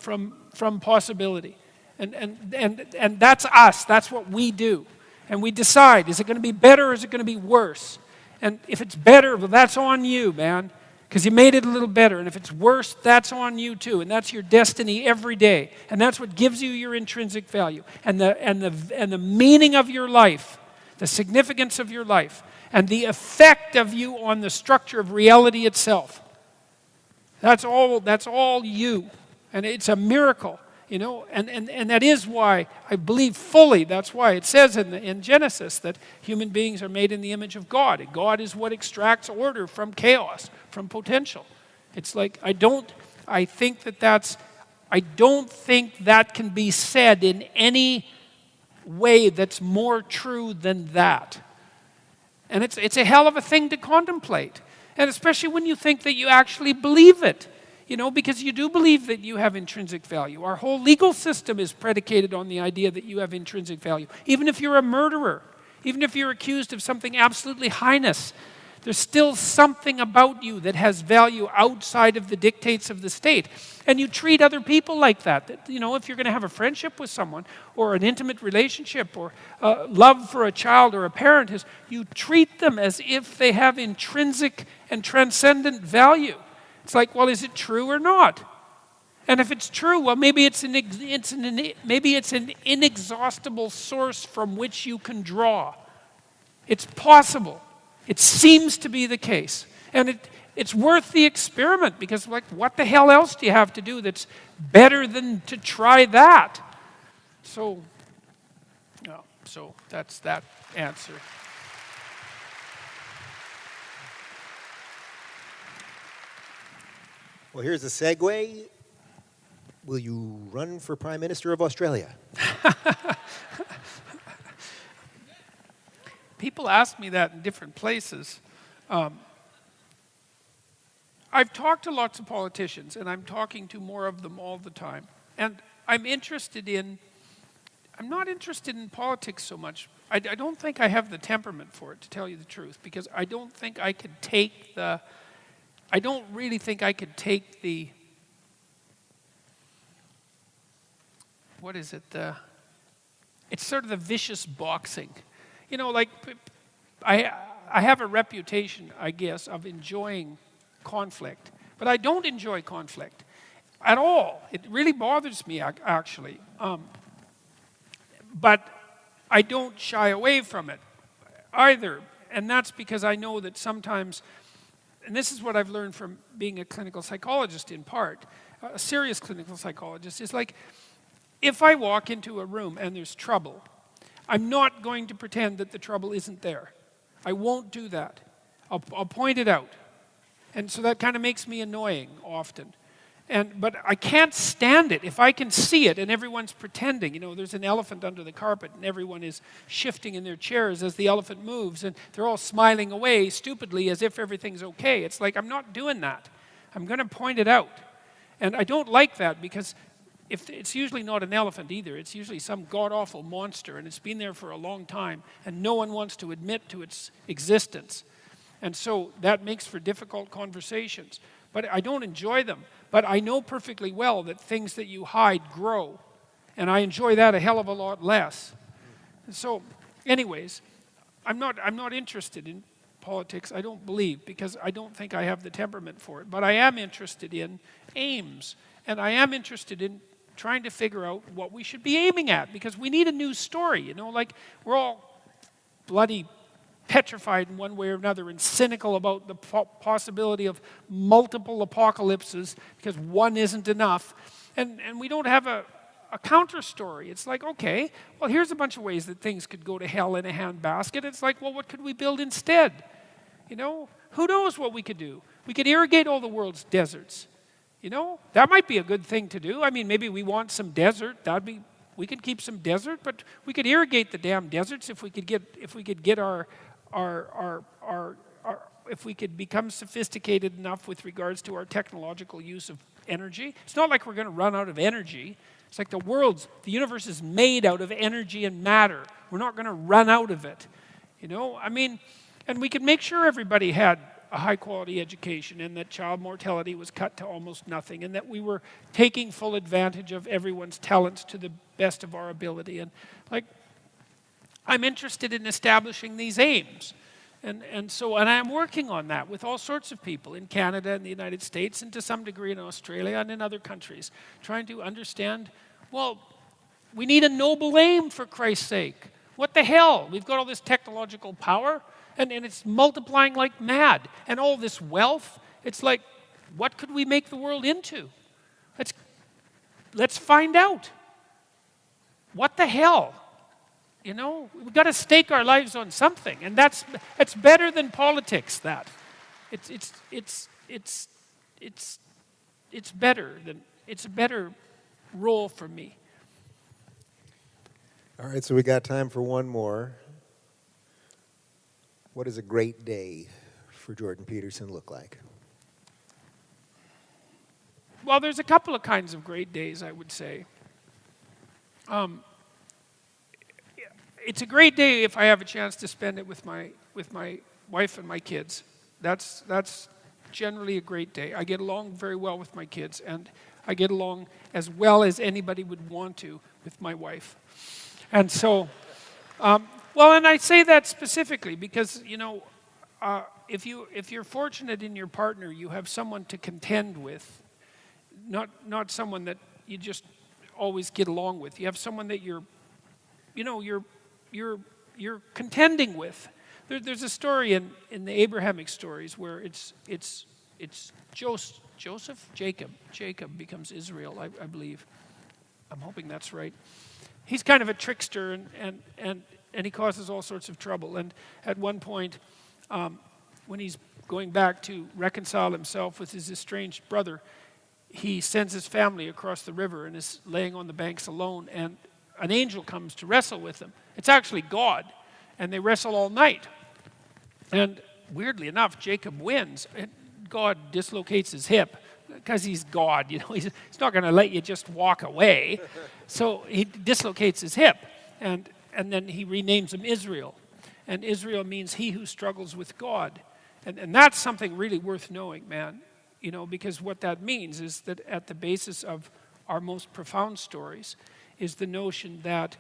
possibility. And that's us. That's what we do. And we decide, is it going to be better or is it going to be worse? And if it's better, well, that's on you, man, because you made it a little better. And if it's worse, that's on you too. And that's your destiny every day. And that's what gives you your intrinsic value and the meaning of your life, the significance of your life, and the effect of you on the structure of reality itself. That's all you. And it's a miracle. You know, and that is why I believe fully, that's why it says in Genesis that human beings are made in the image of God. And God is what extracts order from chaos, from potential. It's like, I don't think that can be said in any way that's more true than that. And it's a hell of a thing to contemplate. And especially when you think that you actually believe it. You know, because you do believe that you have intrinsic value. Our whole legal system is predicated on the idea that you have intrinsic value. Even if you're a murderer, even if you're accused of something absolutely heinous, there's still something about you that has value outside of the dictates of the state. And you treat other people like that. You know, if you're going to have a friendship with someone, or an intimate relationship, or love for a child or a parent, you treat them as if they have intrinsic and transcendent value. It's like, well, is it true or not? And if it's true, well, maybe it's an inexhaustible source from which you can draw. It's possible. It seems to be the case. And it's worth the experiment, because, like, what the hell else do you have to do that's better than to try that? So that's that answer. Well, here's a segue. Will you run for Prime Minister of Australia? People ask me that in different places. I've talked to lots of politicians, and I'm talking to more of them all the time. And I'm not interested in politics so much. I don't think I have the temperament for it, to tell you the truth, because I don't think I could take the... I don't really think I could take the, what is it, it's sort of the vicious boxing. You know, like, I have a reputation, I guess, of enjoying conflict, but I don't enjoy conflict at all. It really bothers me, actually. But I don't shy away from it either, and that's because I know that sometimes, and this is what I've learned from being a clinical psychologist in part, a serious clinical psychologist, is like, if I walk into a room and there's trouble, I'm not going to pretend that the trouble isn't there. I won't do that. I'll point it out. And so that kind of makes me annoying often. But I can't stand it if I can see it and everyone's pretending. You know, there's an elephant under the carpet and everyone is shifting in their chairs as the elephant moves, and they're all smiling away stupidly as if everything's okay. It's like, I'm not doing that. I'm going to point it out. And I don't like that, because if it's usually not an elephant either. It's usually some god-awful monster, and it's been there for a long time, and no one wants to admit to its existence. And so that makes for difficult conversations. But I don't enjoy them. But I know perfectly well that things that you hide grow. And I enjoy that a hell of a lot less. And so, anyways, I'm not interested in politics, I don't believe, because I don't think I have the temperament for it. But I am interested in aims. And I am interested in trying to figure out what we should be aiming at, because we need a new story. You know, like, we're all bloody petrified in one way or another and cynical about the possibility of multiple apocalypses because one isn't enough. And we don't have a counter story. It's like, okay, well, here's a bunch of ways that things could go to hell in a handbasket. It's like, well, what could we build instead? You know, who knows what we could do? We could irrigate all the world's deserts. You know, that might be a good thing to do. I mean, maybe we want some desert. We could keep some desert, but we could irrigate the damn deserts if we could get if we could become sophisticated enough with regards to our technological use of energy. It's not like we're going to run out of energy. It's like the universe is made out of energy and matter. We're not going to run out of it. You know, I mean, and we could make sure everybody had a high-quality education, and that child mortality was cut to almost nothing, and that we were taking full advantage of everyone's talents to the best of our ability. And, like, I'm interested in establishing these aims. And I'm working on that with all sorts of people in Canada and the United States, and to some degree in Australia and in other countries, trying to understand, well, we need a noble aim, for Christ's sake. What the hell? We've got all this technological power, and it's multiplying like mad. And all this wealth, it's like, what could we make the world into? Let's find out. What the hell? You know, we've got to stake our lives on something, and it's better than politics. That it's a better role for me. All right, so we got time for one more. What does a great day for Jordan Peterson look like? Well, there's a couple of kinds of great days, I would say. It's a great day if I have a chance to spend it with my wife and my kids. That's generally a great day. I get along very well with my kids, and I get along as well as anybody would want to with my wife. And so, well, and I say that specifically because, you know, if you're fortunate in your partner, you have someone to contend with, not someone that you just always get along with. You have someone that you're contending with. There's a story in the Abrahamic stories where it's Jacob becomes Israel, I believe. I'm hoping that's right. He's kind of a trickster, and he causes all sorts of trouble. And at one point, when he's going back to reconcile himself with his estranged brother, he sends his family across the river and is laying on the banks alone, and an angel comes to wrestle with him. It's actually God, and they wrestle all night. And weirdly enough, Jacob wins, and God dislocates his hip because he's God. You know, he's not going to let you just walk away. So he dislocates his hip, and then he renames him Israel. And Israel means he who struggles with God. And that's something really worth knowing, man. You know, because what that means is that at the basis of our most profound stories is the notion that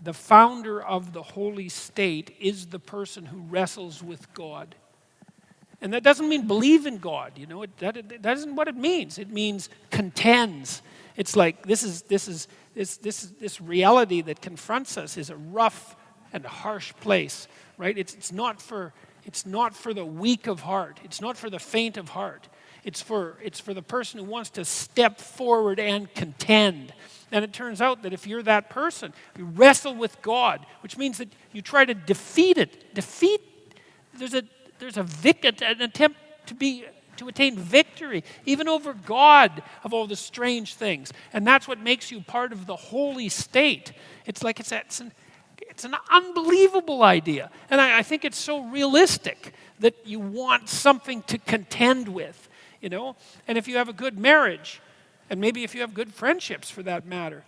the founder of the holy state is the person who wrestles with God. And that doesn't mean believe in God, you know. That isn't what it means. It means contends. It's like this reality that confronts us is a rough and harsh place, right? It's not for the weak of heart. It's not for the faint of heart. It's for the person who wants to step forward and contend. And it turns out that if you're that person, you wrestle with God, which means that you try to defeat it. There's an attempt to attain victory, even over God, of all the strange things. And that's what makes you part of the holy state. It's like it's an unbelievable idea. And I think it's so realistic that you want something to contend with. You know, and if you have a good marriage, and maybe if you have good friendships for that matter,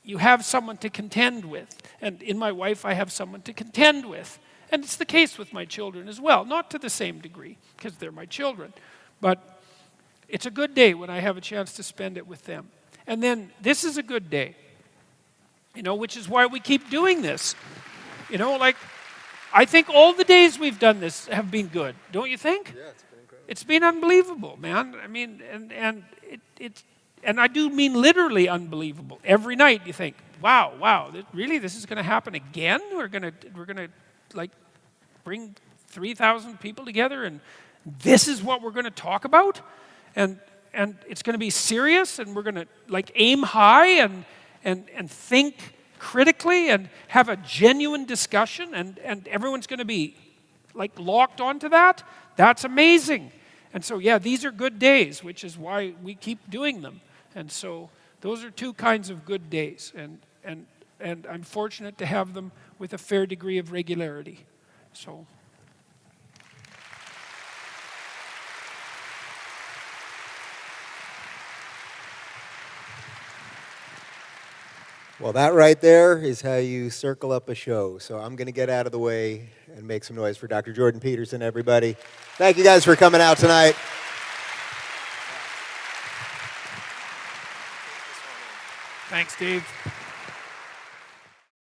you have someone to contend with. And in my wife, I have someone to contend with. And it's the case with my children as well, not to the same degree, because they're my children. But it's a good day when I have a chance to spend it with them. And then this is a good day, you know, which is why we keep doing this. You know, like, I think all the days we've done this have been good, don't you think? Yeah, it's been unbelievable, man. I mean, and I do mean literally unbelievable. Every night you think, wow, really, this is going to happen again? We're gonna like bring 3,000 people together, and this is what we're going to talk about, and it's going to be serious, and we're going to like aim high and think critically and have a genuine discussion, and everyone's going to be like locked onto that. That's amazing. And so, yeah, these are good days, which is why we keep doing them. And so those are two kinds of good days. And I'm fortunate to have them with a fair degree of regularity. So. Well, that right there is how you circle up a show. So I'm going to get out of the way and make some noise for Dr. Jordan Peterson, everybody. Thank you guys for coming out tonight. Thanks, Dave.